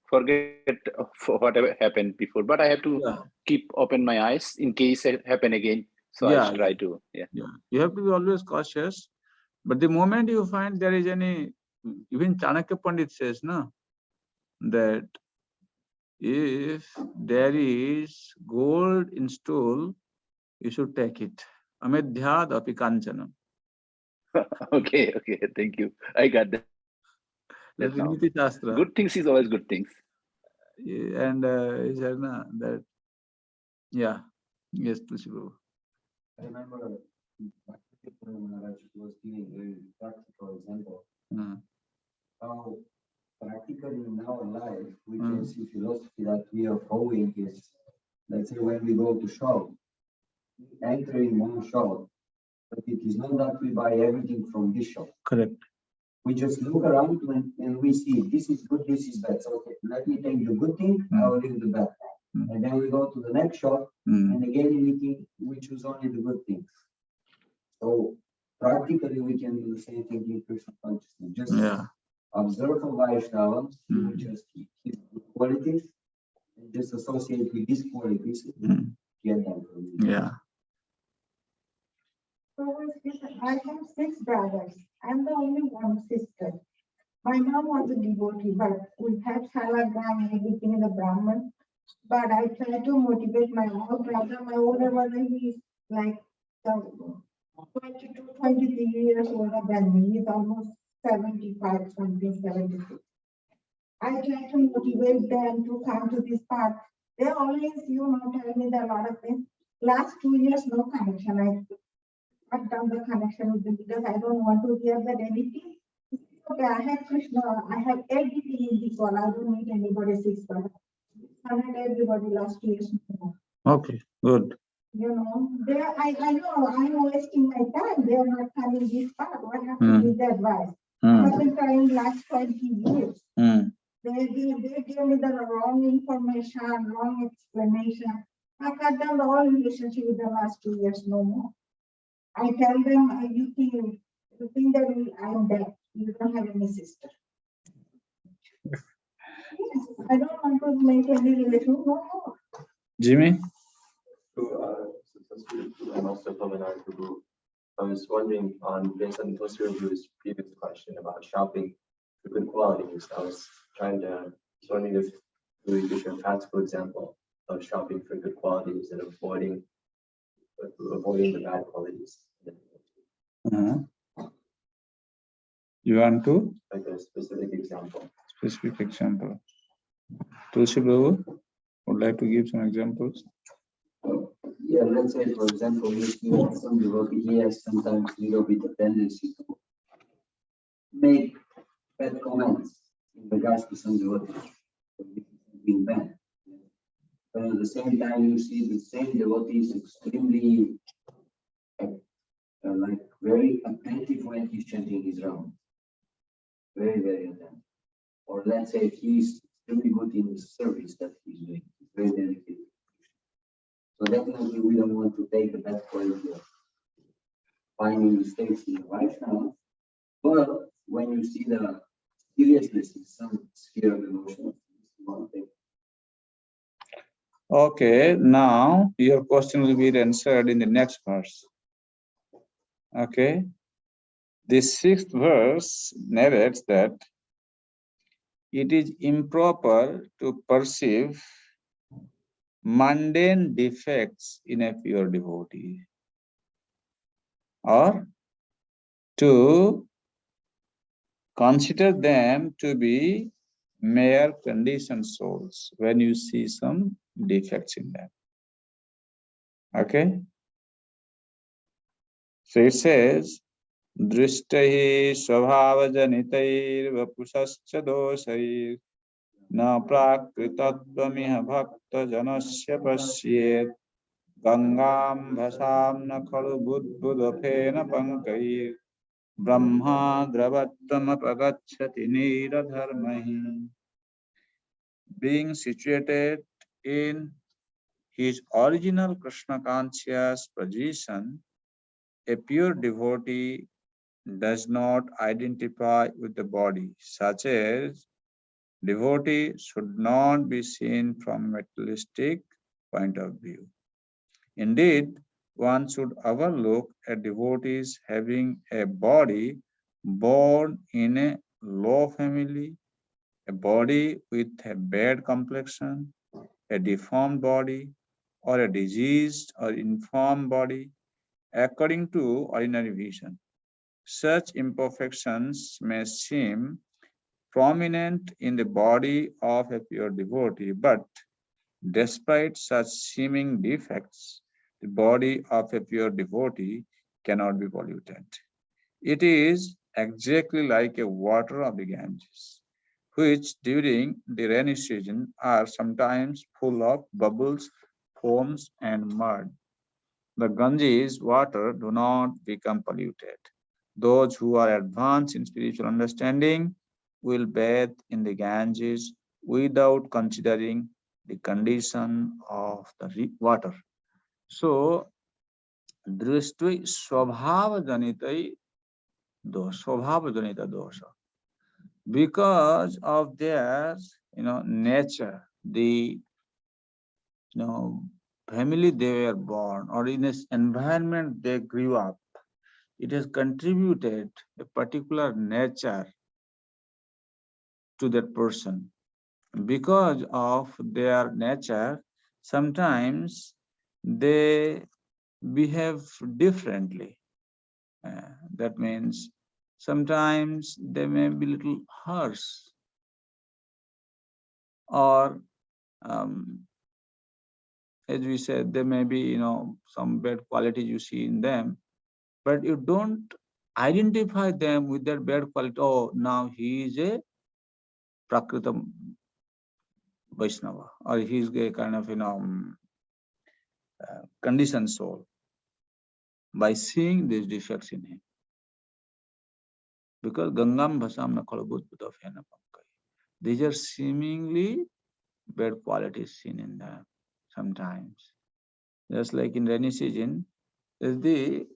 Forget for whatever happened before, but I have to keep open my eyes in case it happen again. So I should try to. You have to be always cautious. But the moment you find there is any, even Chanakya Pandit says, no, that if there is gold in stool, you should take it. Amedhyad api kanchanam. Okay, thank you. I got that. That's Niti Shastra. Good things is always good things. And he said that, yes, Tulsi Prabhu. I remember Maharaj was giving a practical example. How practically in our life we can see philosophy that we are following is, let's say, when we go to shop, we enter in one shop, but it is not that we buy everything from this shop. Correct. We just look around and we see this is good, this is bad. So, okay, let me take the good thing, I will leave the bad thing. And then we go to the next shop, and again we choose only the good things. So practically we can do the same thing in Krishna consciousness. Just observe a Vaishnava, just keep good qualities, and just associate with these qualities and get them from you. Yeah. So I have 6 brothers. I'm the only one sister. My mom was a devotee, but we had salagram and everything in the Brahman. But I try to motivate my older brother. My older brother, he's like 22, 23 years older than me. He's almost 75, something 76. I try to motivate them to come to this path. They always, tell me that a lot of things. Last 2 years, no connection. I've done the connection with them because I don't want to hear that anything. Okay, I have Krishna, I have everything in this world. I don't need anybody 6 brothers. I met everybody last 2 years. Okay, good. I know I'm wasting my time. They are not coming this far. What happened with the advice? I have been trying last 20 years. They give me the wrong information, wrong explanation. I cut down the whole relationship with the last 2 years, no more. I tell them, you think that I am dead. You don't have any sister. Yes, I don't want to make any relation, no more. Jimmy? And also Padmanayana Prabhu, I was wondering based on Tulsi Prabhu's previous question about shopping for good qualities. I was wondering if we could share a practical example of shopping for good qualities and avoiding the bad qualities. You want to? Like a specific example. Specific example. Tulsi Prabhu would like to give some examples. Yeah, let's say, for example, we see that some devotee, he has sometimes a little bit of tendency to make bad comments in regards to some devotee. So this is something bad. But at the same time, you see the same devotee is extremely like very attentive when he's chanting his round. Very, very attentive. Or let's say he's extremely good in the service that he's doing. He's very dedicated. So definitely we don't want to take the bad quality of finding mistakes in the Vaishnava. But when you see the seriousness in some sphere of emotion, you want to take. Okay, now your question will be answered in the next verse. Okay, the 6th verse narrates that it is improper to perceive mundane defects in a pure devotee, or to consider them to be mere conditioned souls when you see some defects in them. Okay, so it says, दृष्टैः स्वभावजनितैर्वपुषश्च दोषैः न प्राकृतत्वमिह भक्तजनस्य पश्येत् गंगां भसां न खलु बुद्बुदफेन पंकैः Brahma द्रवत्वमपगच्छति नीरधर्मैः. Being situated in his original Krishna conscious position, a pure devotee does not identify with the body, such as devotee should not be seen from a materialistic point of view. Indeed, one should overlook a devotee having a body born in a low family, a body with a bad complexion, a deformed body, or a diseased or infirm body, according to ordinary vision. Such imperfections may seem prominent in the body of a pure devotee, but despite such seeming defects, the body of a pure devotee cannot be polluted. It is exactly like a water of the Ganges, which during the rainy season are sometimes full of bubbles, foams, and mud. The Ganges water do not become polluted. Those who are advanced in spiritual understanding will bathe in the Ganges without considering the condition of the water. So, drishtvi swabhava janitai dosha. Because of their, nature, the, family they were born, or in this environment they grew up, it has contributed a particular nature to that person. Because of their nature, sometimes they behave differently. That means sometimes they may be little harsh, or as we said, there may be some bad qualities you see in them, but you don't identify them with that bad quality. Oh, now he is a Prakrita Vaishnava, or he is a kind of conditioned soul, by seeing these defects in him. Because Gangam Bhasam Nakalabut Budafena Pankai. These are seemingly bad qualities seen in them sometimes. Just like in rainy season, that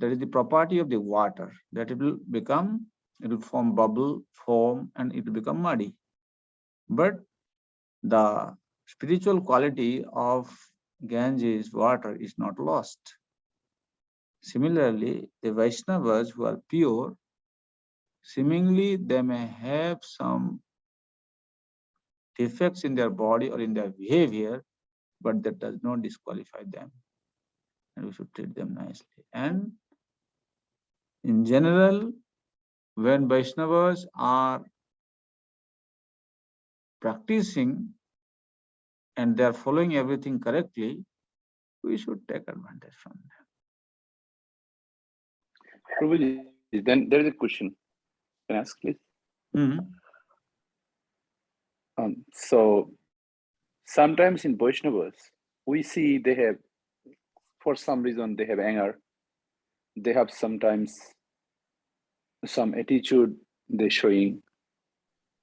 is the property of the water, that it will form bubble, foam, and it will become muddy. But the spiritual quality of Ganges water is not lost. Similarly, the Vaishnavas who are pure, seemingly they may have some defects in their body or in their behavior, but that does not disqualify them. And we should treat them nicely. And in general, when Vaishnavas are practicing and they are following everything correctly, we should take advantage from them. Prabhuji, then there is a question. Can I ask, please? So sometimes in Vaishnavas, we see they have, for some reason, they have anger. They have sometimes some attitude they're showing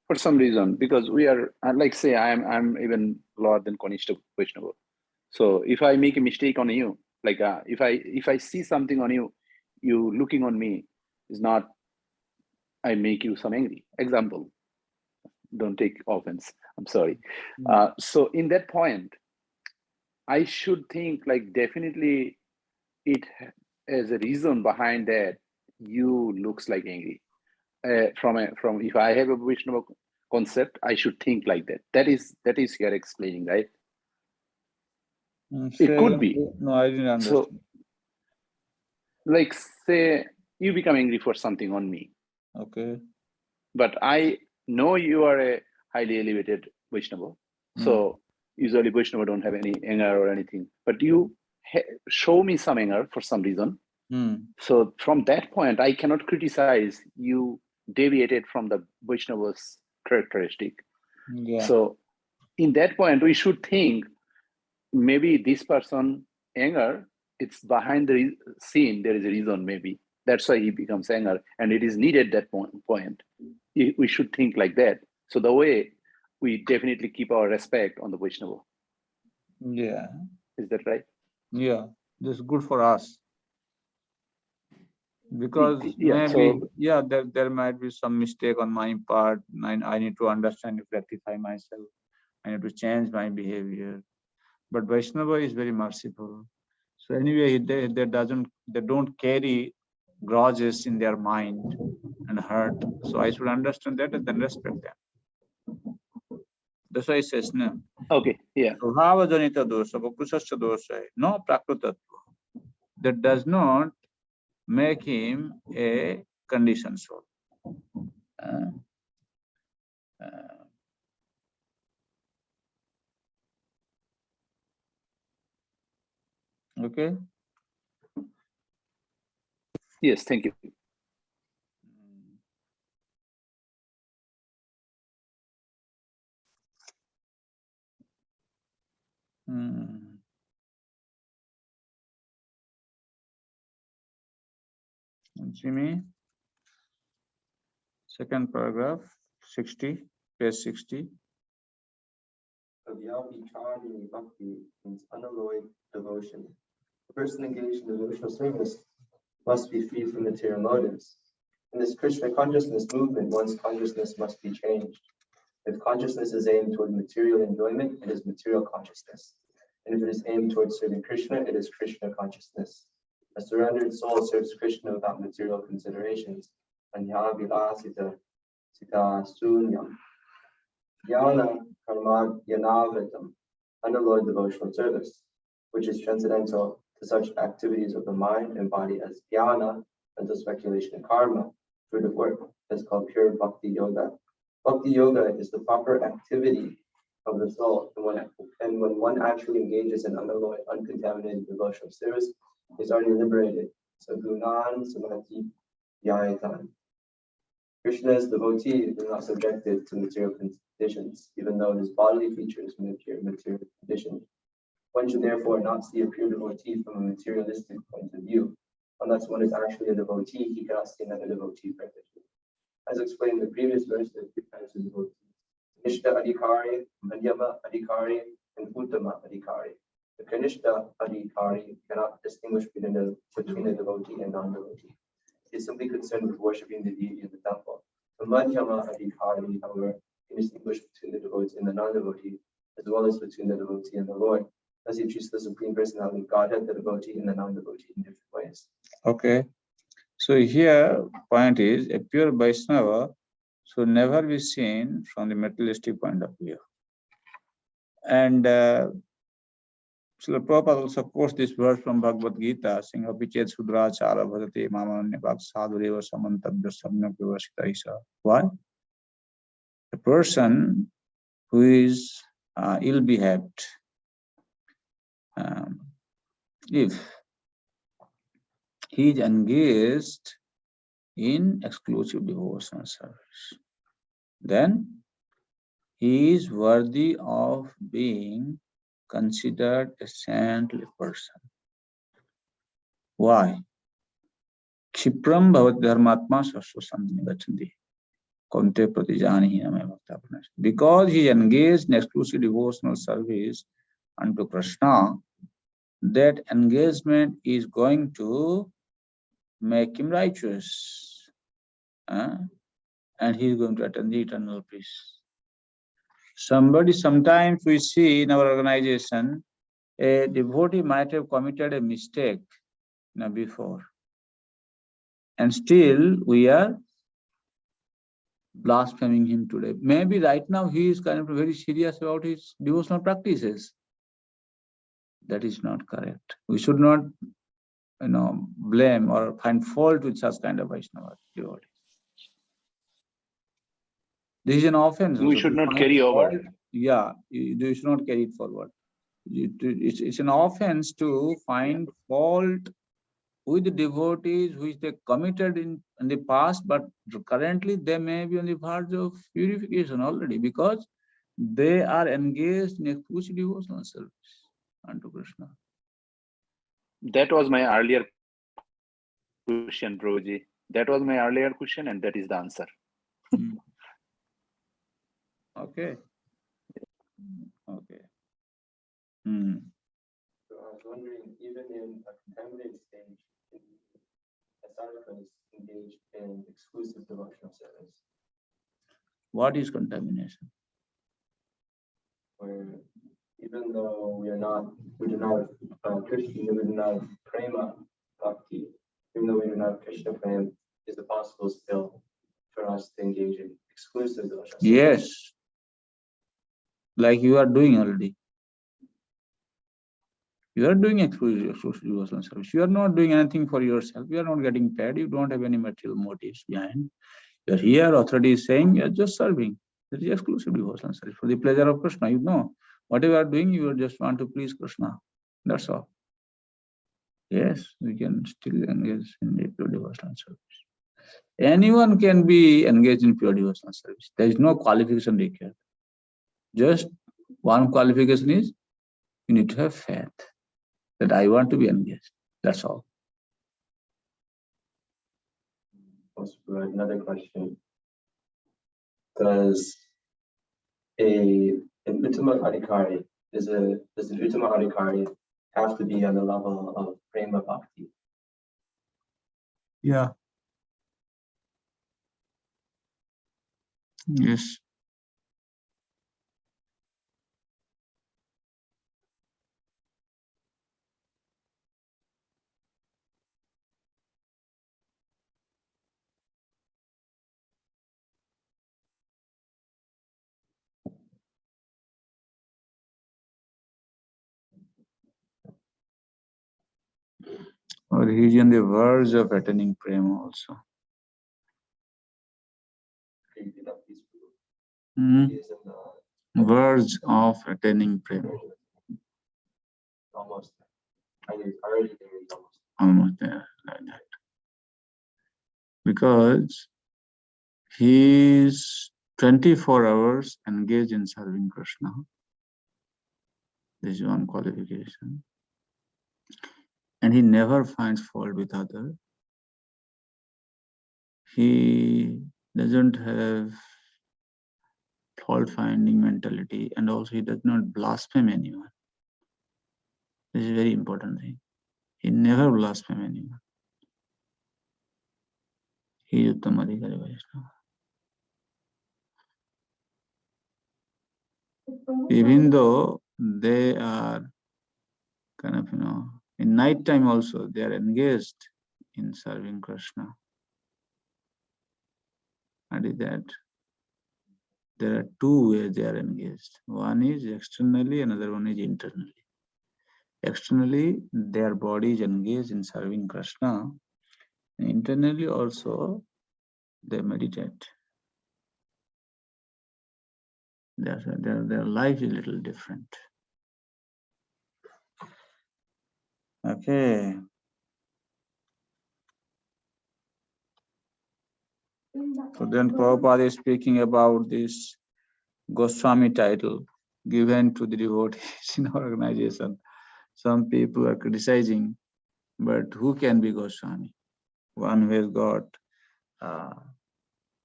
for some reason, because we are, like say, I'm even lower than Kanishta Vaishnava. So if I make a mistake on you, like if I see something on you, you looking on me is not, I make you some angry. Example, don't take offense. I'm sorry. So in that point, I should think like definitely it as a reason behind that you looks like angry. From if I have a Vaishnava concept, I should think like that. That is here explaining, right? It could be. No, I didn't understand. So, like say you become angry for something on me. Okay. But I know you are a highly elevated Vaishnava. So usually Vaishnava don't have any anger or anything. But you show me some anger for some reason. So from that point, I cannot criticize you deviated from the Vaishnava's characteristic. Yeah. So in that point, we should think maybe this person anger, it's behind the scene, there is a reason maybe. That's why he becomes anger, and it is needed that point. We should think like that. So the way we definitely keep our respect on the Vaishnava. Yeah. Is that right? Yeah, this is good for us. Because there might be some mistake on my part. I need to understand, to rectify myself. I need to change my behavior. But Vaishnava is very merciful. So anyway, they don't carry grudges in their mind and hurt. So I should understand that and then respect them. That's why it says no. Okay, yeah. Svabhava janita dosha, vakusascha dosha, no prakrutatva. That does not make him a conditioned soul. Okay. Yes, thank you. Jimmy, second paragraph, 60, page 60. Avyabhicharini bhakti means unalloyed devotion. The person engaged in devotional service must be free from material motives. In this Krishna consciousness movement, one's consciousness must be changed. If consciousness is aimed toward material enjoyment, it is material consciousness. And if it is aimed towards serving Krishna, it is Krishna consciousness. A surrendered soul serves Krishna without material considerations. Anyabhilasita sita sunyam. Jnana karma yanavritam, unalloyed devotional service, which is transcendental to such activities of the mind and body as jnana, mental speculation and karma, fruit of work, is called pure bhakti yoga. Bhakti yoga is the proper activity of the soul, and when one actually engages in unalloyed, uncontaminated devotional service, is already liberated. Sagunan samadhi yayatan. Krishna's devotee is not subjected to material conditions, even though his bodily features may appear material conditioned. One should therefore not see a pure devotee from a materialistic point of view. Unless one is actually a devotee, he cannot see another devotee perfectly. As explained in the previous verse, there are three types of devotees: Kanishta Adhikari, Madhyama Adhikari, and Uttama Adhikari. The Kanishta Adhikari cannot distinguish between a devotee and non-devotee. He is simply concerned with worshipping the deity in the temple. The Madhyama Adhikari, however, can distinguish between the devotee and the non-devotee, as well as between the devotee and the Lord. Thus, he treats the Supreme Personality of Godhead, the devotee, and the non-devotee in different ways. Okay. So here, point is, a pure Vaishnava should never be seen from the materialistic point of view. And Srila Prabhupada also quotes this verse from Bhagavad Gita, saying, Apichet Sudrachara Bhadate Mamanya Bhag Sadhureva Samantabhya Samyak Vivasita Isa. Why? A person who is ill-behaved, if he is engaged in exclusive devotional service, then he is worthy of being considered a saintly person. Why? Kshipram bhavat dharmatma sasva sandhini gachanti. Konte pratijani hiname bhakta. Because he is engaged in exclusive devotional service unto Krishna, that engagement is going to make him righteous. And he is going to attain the eternal peace. Sometimes we see in our organization, a devotee might have committed a mistake before. And still we are blaspheming him today. Maybe right now he is kind of very serious about his devotional practices. That is not correct. We should not, blame or find fault with such kind of Vaishnava devotee. This is an offense. We should not carry over. Yeah, you should not carry it forward. It's an offense to find fault with the devotees which they committed in the past, but currently they may be on the verge of purification already because they are engaged in exclusive devotional service unto Krishna. That was my earlier question, Prabhuji. That was my earlier question, and that is the answer. Okay. Okay. So I was wondering, even in a contaminated stage, a sadhaka is engaged in exclusive devotional service. What is contamination? Where even though we do not have Krishna, we do not have prema bhakti, even though we do not have Krishna prema, is it possible still for us to engage in exclusive devotional service? Yes. Like you are doing already. You are doing exclusive devotional service. You are not doing anything for yourself. You are not getting paid. You don't have any material motives behind. You are here, authority is saying you are just serving. That is exclusive devotional service for the pleasure of Krishna. You know, whatever you are doing, you just want to please Krishna. That's all. Yes, we can still engage in the pure devotional service. Anyone can be engaged in pure devotional service. There is no qualification required. Just one qualification is you need to have faith that I want to be engaged. That's all. Another question. Does an Uttama Adhikari, does an Uttama Adhikari have to be on the level of Prema Bhakti? Yeah. Yes. Or he is on the verge of attaining prema also. Verge of attaining prema. Almost. Already there is Almost there, like that. Because he is 24 hours engaged in serving Krishna. This is one qualification. And he never finds fault with others. He doesn't have fault-finding mentality, and also he does not blaspheme anyone. This is a very important thing. He never blasphemes anyone. He is Uttama Adhikari Vaishnava. Even though they are kind of, in night time also, they are engaged in serving Krishna. And is that there are two ways they are engaged. One is externally, another one is internally. Externally, their body is engaged in serving Krishna. And internally also, they meditate. Their life is a little different. Okay. So then Prabhupada is speaking about this Goswami title given to the devotees in our organization. Some people are criticizing, but who can be Goswami? One who has got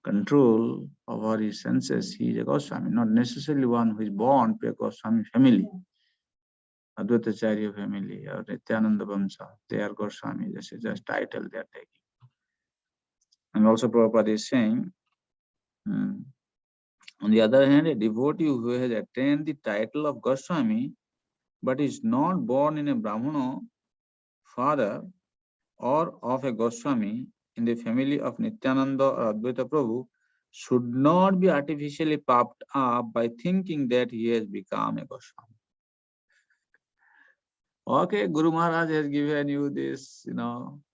control over his senses, he is a Goswami, not necessarily one who is born to a Goswami family, Advaitacharya family, or Nityananda Vamsa. They are Goswami, this is just title they are taking. And also Prabhupada is saying, on the other hand, a devotee who has attained the title of Goswami, but is not born in a Brahmana father or of a Goswami in the family of Nityananda or Advaita Prabhu, should not be artificially puffed up by thinking that he has become a Goswami. Okay, Guru Maharaj has given you this,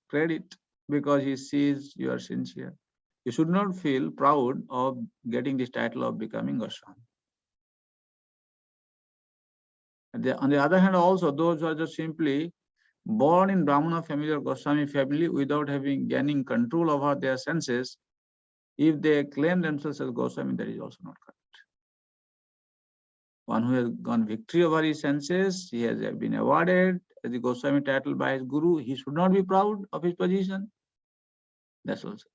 credit because he sees you are sincere. You should not feel proud of getting this title of becoming Goswami. On the other hand, also those who are just simply born in Brahmana family or Goswami family without gaining control over their senses, if they claim themselves as Goswami, that is also not correct. One who has gone victory over his senses, he has been awarded the Goswami title by his Guru, he should not be proud of his position. That's also.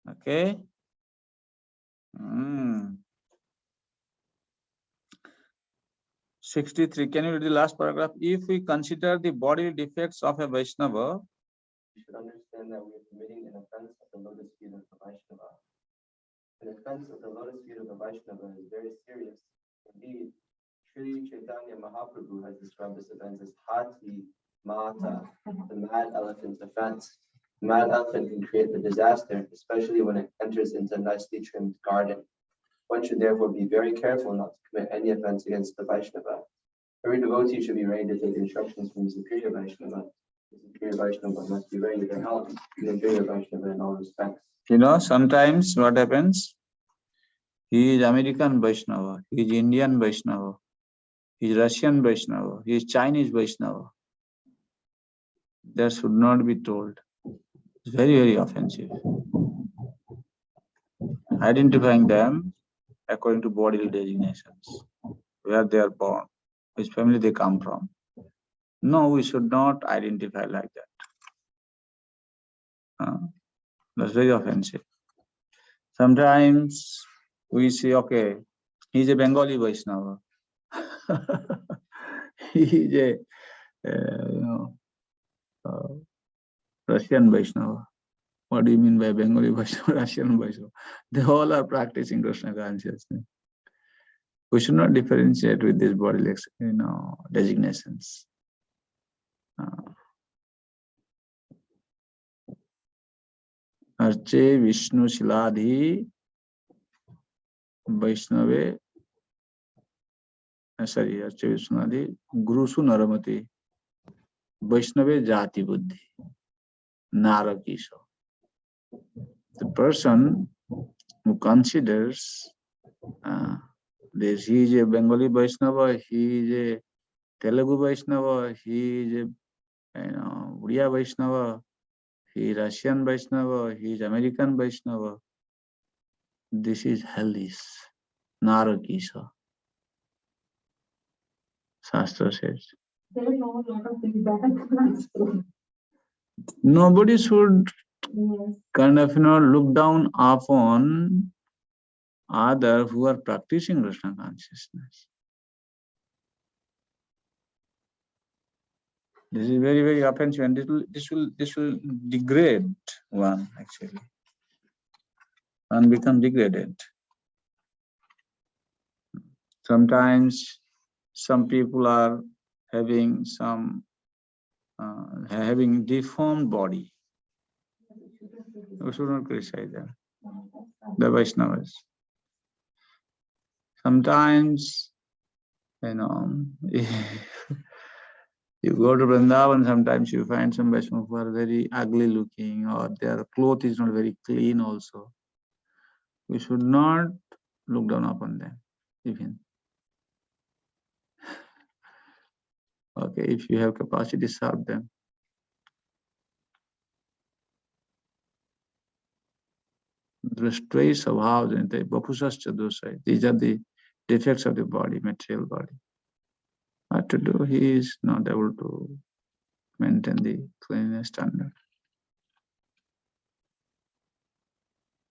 Okay. 63. Can you read the last paragraph? If we consider the bodily defects of a Vaishnava, we should understand that we are committing an offense at the lotus feet of the Vaishnava. An offense at the lotus feet of the Vaishnava is very serious. Indeed, Sri Chaitanya Mahaprabhu has described this offense as Hati Mata, the mad elephant's offense. The mad elephant can create a disaster, especially when it enters into a nicely trimmed garden. One should therefore be very careful not to commit any offense against the Vaishnava. Every devotee should be ready to take instructions from the superior Vaishnava. The superior Vaishnava must be ready to help the inferior Vaishnava in all respects. Sometimes what happens? He is American Vaishnava, he is Indian Vaishnava, he is Russian Vaishnava, he is Chinese Vaishnava. That should not be told. It's very, very offensive. Identifying them according to bodily designations, where they are born, which family they come from. No, we should not identify like that. That's very offensive. Sometimes we say, okay, he's a Bengali Vaishnava. He is a Russian Vaishnava. What do you mean by Bengali Vaishnava, Russian Vaishnava? They all are practicing Krishna consciousness. We should not differentiate with these bodily, designations. Arche Vishnu Shiladhi Vaishnave, Arche Vishnu Shiladhi Gurusu Naramati Vaishnave Jati Buddhi Narakisha. The person who considers this, he is a Bengali Vaishnava, he is a Telugu Vaishnava, he is a Uriya Vaishnava, he is Russian Vaishnava, he is American Vaishnava. This is hellish, Narakisha. Shastra says. There are no lot of things that Nobody should look down upon others who are practicing Krishna consciousness. This is very, very offensive, and this will degrade one actually. One become degraded. Sometimes some people are having having deformed body. We should not criticize them. The Vaishnavas. Sometimes You go to Vrindavan, sometimes you find some Vaishnavas who are very ugly looking, or their cloth is not very clean also. We should not look down upon them, even. Okay, if you have capacity, serve them. These are the defects of the body, material body. What to do? He is not able to maintain the cleanliness standard.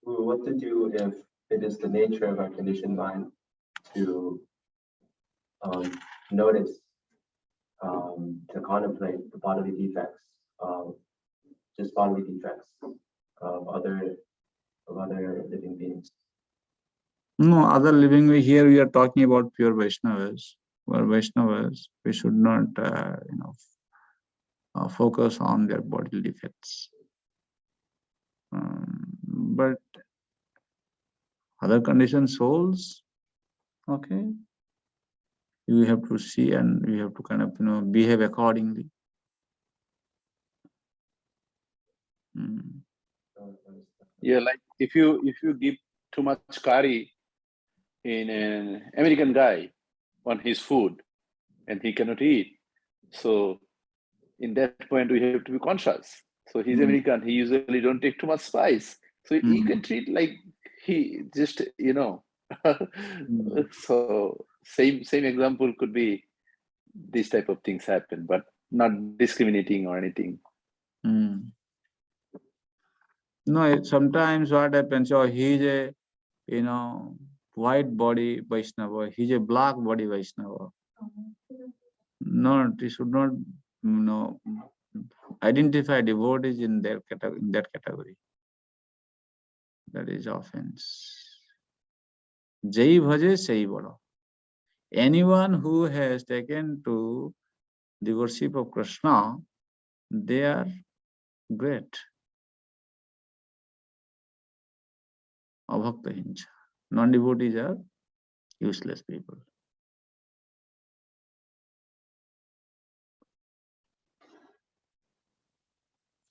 What to do if it is the nature of our conditioned mind to notice, to contemplate the bodily defects, just bodily defects of other living beings? No, other living, here we are talking about pure Vaishnavas. Where Vaishnavas, we should not, focus on their bodily defects. But other conditioned souls, okay, we have to see and we have to kind of, behave accordingly. Yeah, like if you give too much curry in an American guy on his food and he cannot eat, so in that point we have to be conscious. So he's American, he usually don't take too much spice, so you can treat like he just so same example could be this type of things happen, but not discriminating or anything. No, sometimes what happens, he's a white body Vaishnava, he's a black body Vaishnava. No, he should not identify devotees in that category. That is offense. Jai bhaje sai bada. Anyone who has taken to the worship of Krishna, they are great. Abhakta hincha. Non-devotees are useless people.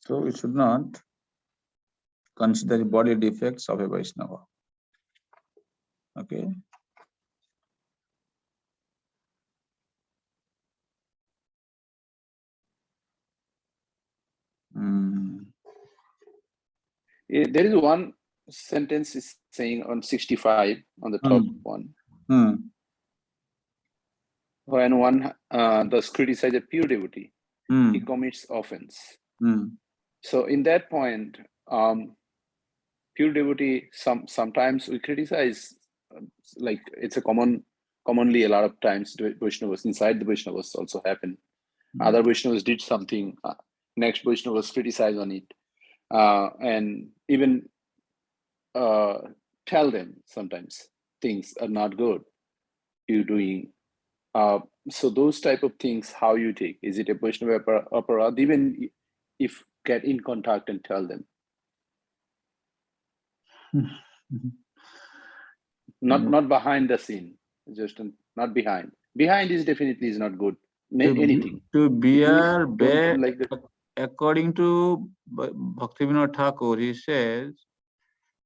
So we should not consider the body defects of a Vaishnava. Okay. There is one sentence is saying on 65 on the top one. When one does criticize a pure devotee, he commits offense. So in that point, pure devotee, sometimes we criticize, like it's a commonly a lot of times Vaishnavas, inside the Vaishnavas also happen. Other Vaishnavas did something, next Vaishnavas criticize on it, and even tell them sometimes things are not good you're doing. So those type of things, how you take? Is it a Vaishnava aparad? Even if get in contact and tell them. Not behind the scene, just not behind. Behind is definitely is not good. Anything. To bear bad, like according to Bhaktivinoda Thakur, he says,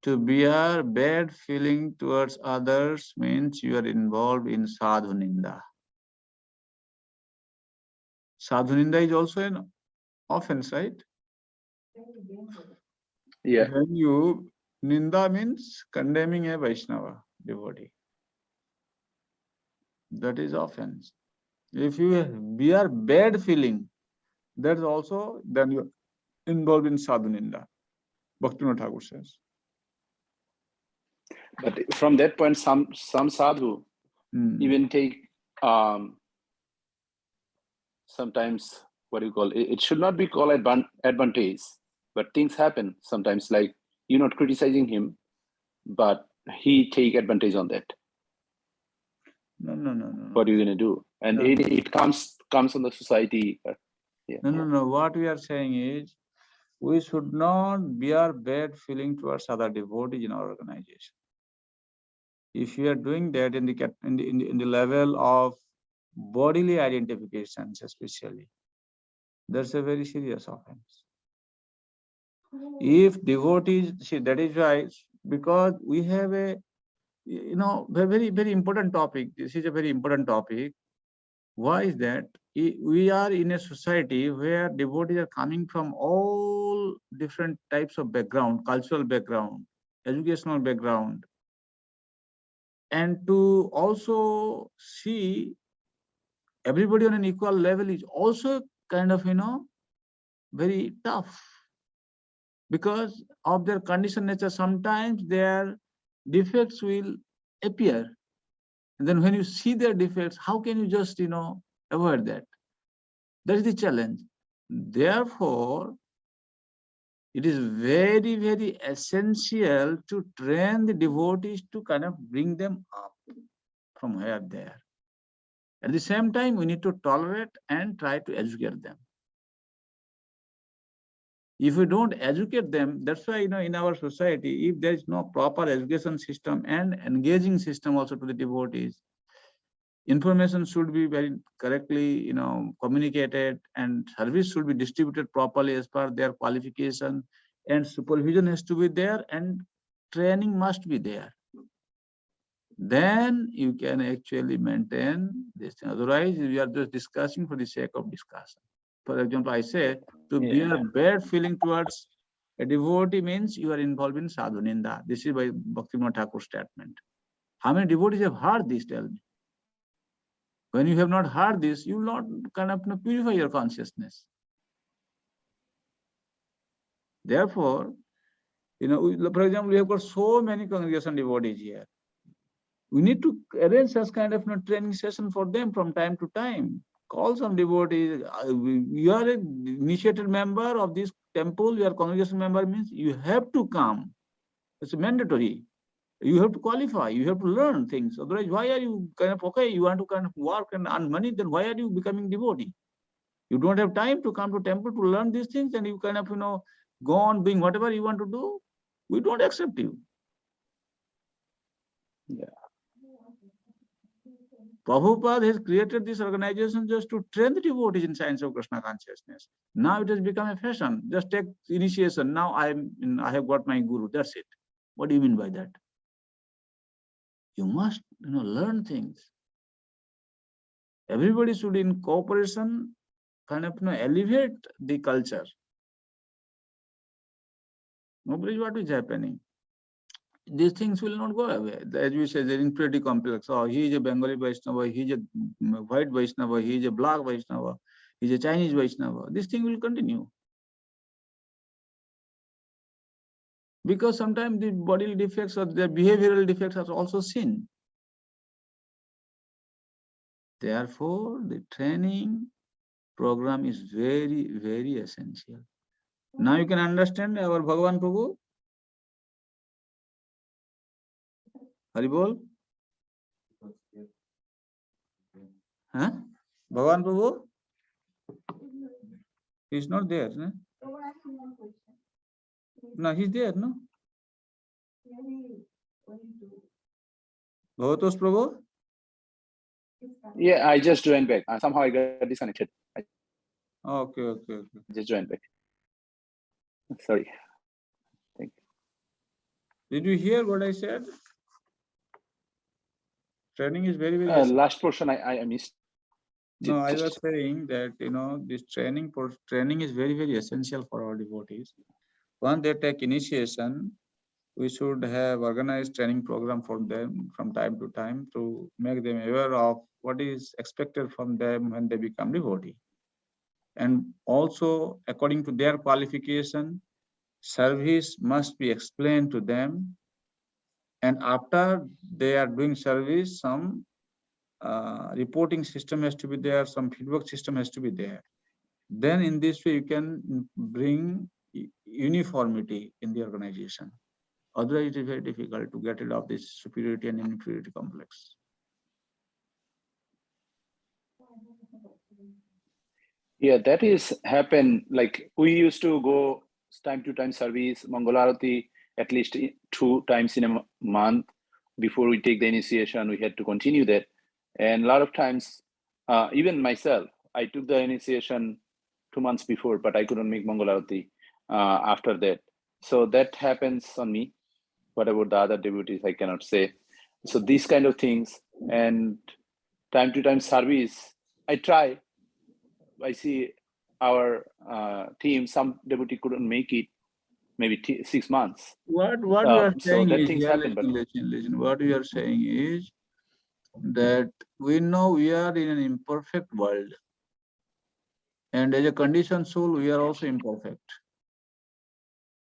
to bear bad feeling towards others means you are involved in sadhu ninda. Sadhu ninda is also an offense, right? Yeah. When you ninda means condemning a Vaishnava devotee. That is offense. If you bear bad feeling, that's also then you're involved in sadhu ninda. Bhaktivinoda Thakur says. But from that point, some sadhu even take sometimes what do you call it? It should not be called advantage, but things happen sometimes. Like you're not criticizing him, but he take advantage on that. No. What are you gonna do? And it comes on the society. Yeah. No. What we are saying is, we should not bear bad feeling towards other devotees in our organization. If you are doing that in the level of bodily identifications especially. That's a very serious offense. If devotees, see, that is why, because we have a, very, very important topic. This is a very important topic. Why is that? We are in a society where devotees are coming from all different types of background, cultural background, educational background, and to also see everybody on an equal level is also kind of, very tough, because of their condition nature. Sometimes their defects will appear. And then when you see their defects, how can you just, avoid that? That is the challenge. Therefore, it is very, very essential to train the devotees to kind of bring them up from where they are. At the same time, we need to tolerate and try to educate them. If we don't educate them, that's why, in our society, if there is no proper education system and engaging system also to the devotees, information should be very correctly, communicated, and service should be distributed properly as per their qualification, and supervision has to be there, and training must be there. Then you can actually maintain this thing. Otherwise, we are just discussing for the sake of discussion. For example, I say to bear bad feeling towards a devotee means you are involved in sadhu ninda. This is by Bhaktivinoda Thakur's statement. How many devotees have heard this? Tell me. When you have not heard this, you will not kind of purify your consciousness. Therefore, for example, we have got so many congregation devotees here. We need to arrange such kind of training session for them from time to time. Call some devotees. You are an initiated member of this temple, you are congregation member, means you have to come. It's mandatory. You have to qualify, you have to learn things. Otherwise, why are you kind of, okay, you want to kind of work and earn money, then why are you becoming devotee? You don't have time to come to temple to learn these things, and you kind of, go on doing whatever you want to do. We don't accept you. Yeah. Prabhupada has created this organization just to train the devotees in science of Krishna consciousness. Now it has become a fashion. Just take initiation. Now I have got my guru. That's it. What do you mean by that? You must, learn things. Everybody should, in cooperation, kind of, elevate the culture. Nobody, what is happening? These things will not go away. As we say, the inferiority complex. Oh, he is a Bengali Vaishnava, he is a white Vaishnava, he is a black Vaishnava, he is a Chinese Vaishnava. This thing will continue. Because sometimes the bodily defects or the behavioral defects are also seen. Therefore, the training program is very, very essential. Now you can understand our Bhagavan Prabhu. Haribol? Huh? Bhagavan Prabhu? He's not there, no? No, he's there, no? Bhavatos Prabhu? Yeah, I just joined back. Somehow I got disconnected. Okay. Just joined back. Sorry. Thank you. Did you hear what I said? Training is very, very you. Last portion I missed. No, I was saying that, this training is very, very essential for our devotees. Once they take initiation, we should have organized training program for them from time to time to make them aware of what is expected from them when they become devotee. And also, according to their qualification, service must be explained to them. And after they are doing service, some reporting system has to be there, some feedback system has to be there. Then in this way, you can bring uniformity in the organization. Otherwise, it is very difficult to get rid of this superiority and inferiority complex. Yeah, that is happen. Like we used to go time to time service, Mangalarati, at least 2 times in a month. Before we take the initiation, we had to continue that. And a lot of times Even myself, I took the initiation 2 months before, but I couldn't make Mangalarati after that. So that happens on me. What about the other devotees? I cannot say. So these kind of things, and time to time service, I try. I see our team, some devotee couldn't make it, maybe 6 months. What we are So saying that is things here, happen, but listen. What we are saying is that we know we are in an imperfect world, and as a conditioned soul, we are also imperfect.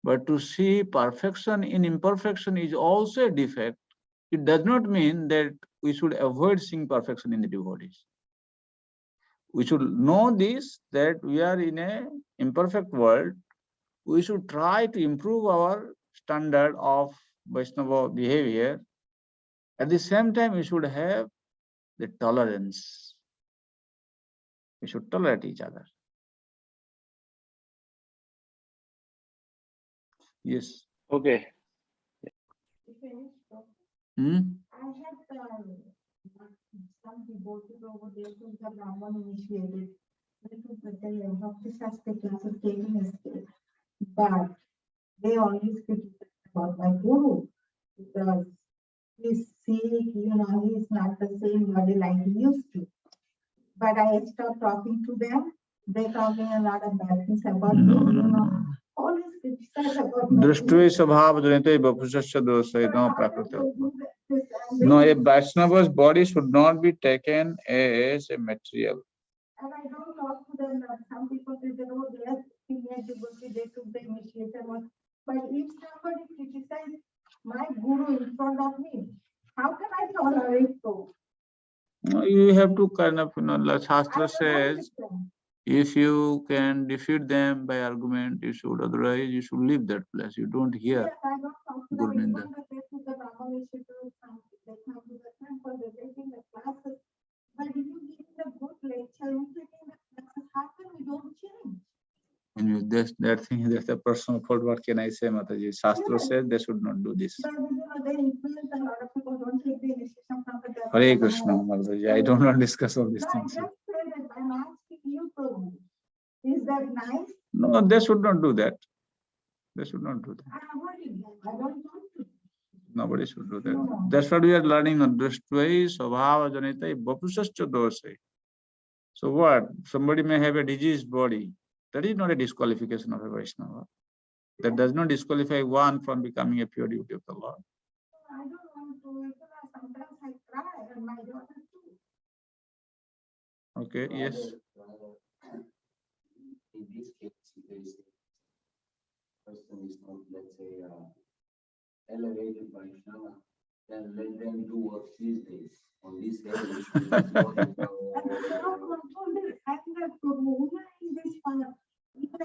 But to see perfection in imperfection is also a defect. It does not mean that we should avoid seeing perfection in the devotees. We should know this, that we are in an imperfect world. We should try to improve our standard of Vaishnava behavior. At the same time, we should have the tolerance. We should tolerate each other. Yes. okay. Hmm? I had some devotees over there who the Brahman initiated. They took the Bhakti Shastra classes taking a skill. But they always criticize about my guru because he's sick, he's not the same body like he used to. But I stopped talking to them. They're talking a lot of bad things about me, always criticize about my Drishtve Svabhava Janite Bapusasya Dosai no Prakriti. No, a Vaishnava's body should not be taken as a material. And I don't talk to them. Some people say that, oh, they are senior devotee, they took the initiative. But if somebody criticizes my guru in front of me, how can I tolerate so? You have to kind of, the Shastra I says, if you can defeat them by argument, you should. Otherwise, you should leave that place. You don't hear. Yes, I don't talk to Guru them. Ninda. Even they to the Brahman Institute, they come to the temple, they're taking the classes. But if you give the good lecture, you taking the classes, how can we don't change? And that thing, that's a personal fault. What can I say, Mataji? Shastra says they should not do this. But they influence a lot of people don't take the initiation from the devil. Hare Krishna, Mataji. I don't want to discuss all these No, I things. just say that I'm asking you, Prabhu. Is that nice? No, they should not do that. They should not do that. I avoided them. I don't want to. Nobody should do that. No. That's what we are learning. Drishtve Svabhava Janite Bapusasya Dosai. So what? Somebody may have a diseased body. That is not a disqualification of a Vaishnava. That does not disqualify one from becoming a pure devotee of the Lord. I don't want to. Sometimes I cry and my daughter too. Okay, yes. In this case, if there is a person is not, let's say, elevated by Vaishnava, then let them do what these days. On this day, we should not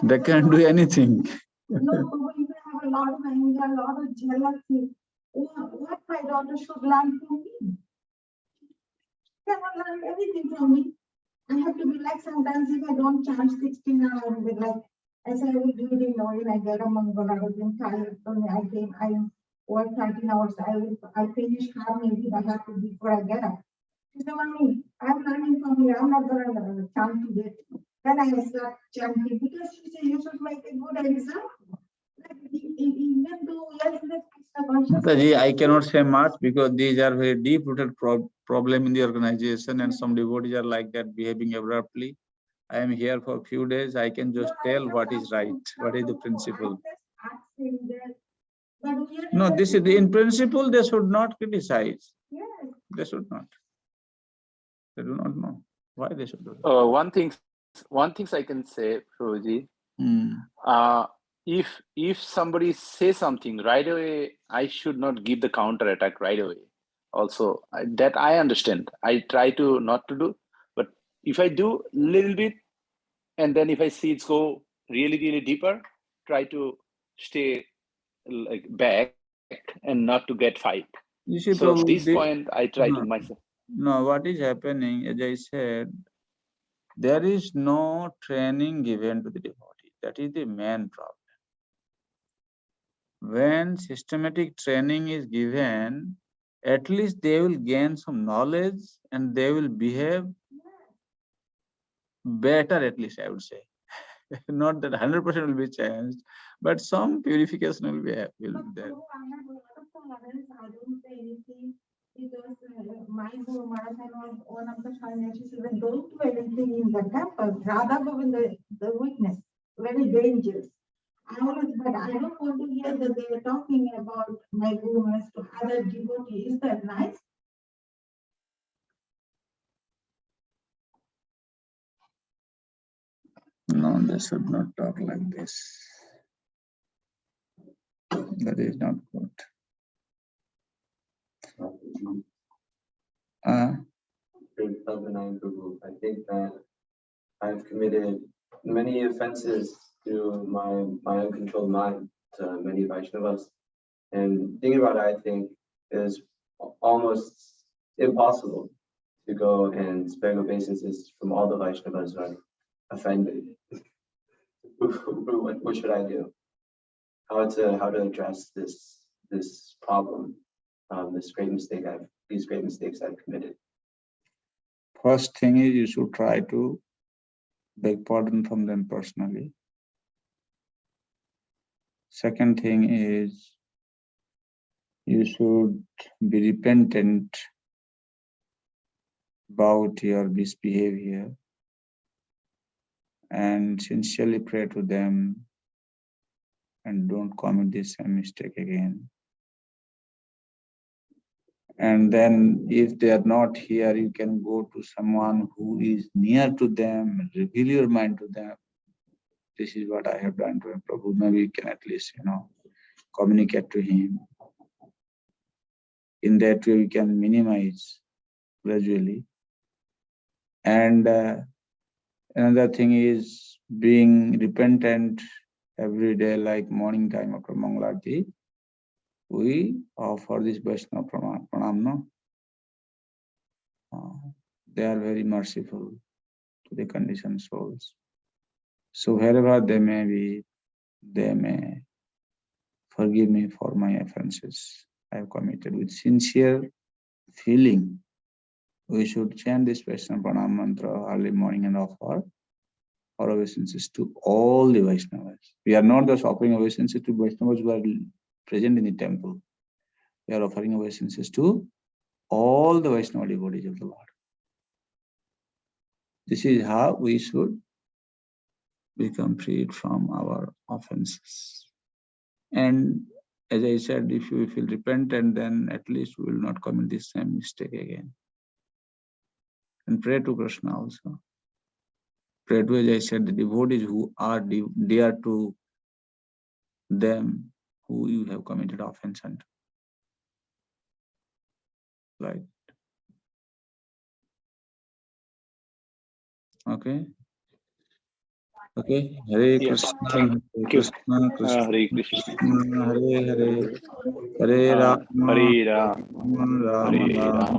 They can't do anything. No, we have a lot of anger, a lot of jealousy. What my daughter should learn from me? She cannot learn anything from me. I have to be like sometimes if I don't chant 16 hours, I will be like, as I will do it in Noel, I get a Mangala, I was tired, I work 13 hours, I finish hard maybe I have to before I get up. She said, Mommy, I'm learning from you, I'm not going to chant today. Then I start chanting because she said you should make a good example. Like, even though yes, Mataji, I cannot say much because these are very deep-rooted problem in the organization, and some devotees are like that, behaving abruptly. I am here for a few days. I can just tell what is right, what is the principle. No, this is in principle. They should not criticize. Yes. They should not. They do not know why they should do that. One thing I can say, Prabhuji, Hmm. If somebody says something right away, I should not give the counter attack right away. Also, that I understand. I try to not to do, but if I do little bit, and then if I see it's go really, really deeper, try to stay like back and not to get fight. You see, So Prabhu, this point I try to myself. No, what is happening, as I said, there is no training given to the devotee. That is the main problem. When systematic training is given, at least they will gain some knowledge and they will behave better, at least I would say. Not that 100% will be changed, but some purification will be there. I have a lot of tolerance. I don't say anything because my Guru Maharaj was one of the sannyasis that don't do anything in the temple. Radha Govinda, the witness, very dangerous. But I don't want to hear that they are talking about my Guru Maharaj to other devotees. Is that nice? No, they should not talk like this. That is not good. Padmanayana Prabhu, I think that I've committed many offenses through my uncontrolled mind to many Vaishnavas. And thinking about it, I think is almost impossible to go and beg obeisances from all the Vaishnavas who are offended. What should I do? How to address this problem, these great mistakes I've committed. First thing is you should try to beg pardon from them personally. Second thing is you should be repentant about your misbehavior and sincerely pray to them and don't commit this same mistake again. And then if they are not here, you can go to someone who is near to them, reveal your mind to them. This is what I have done to him, Prabhu. Maybe you can at least, communicate to him. In that way, we can minimize gradually. And another thing is being repentant every day, like morning time after Mangalarti. We offer this Vaishnava Pranam, no? They are very merciful to the conditioned souls. So wherever they may be, they may forgive me for my offenses I have committed. With sincere feeling, we should chant this Vaishnava Pranam mantra early morning and offer our obeisances to all the Vaishnavas. We are not just offering obeisances to Vaishnavas who are present in the temple. We are offering obeisances to all the Vaishnava devotees of the Lord. This is how we should become freed from our offenses. And as I said, if you feel repentant, then at least we will not commit this same mistake again. And pray to Krishna also. Pray to, as I said, the devotees who are dear to them, who you have committed offense unto. Right. Okay. Okay. Hare Krishna. Thank you. Krishna, Krishna, Hare Krishna. Hare Hare. Hare Rama. Hare Ram. Rama Hare Rama. Ram.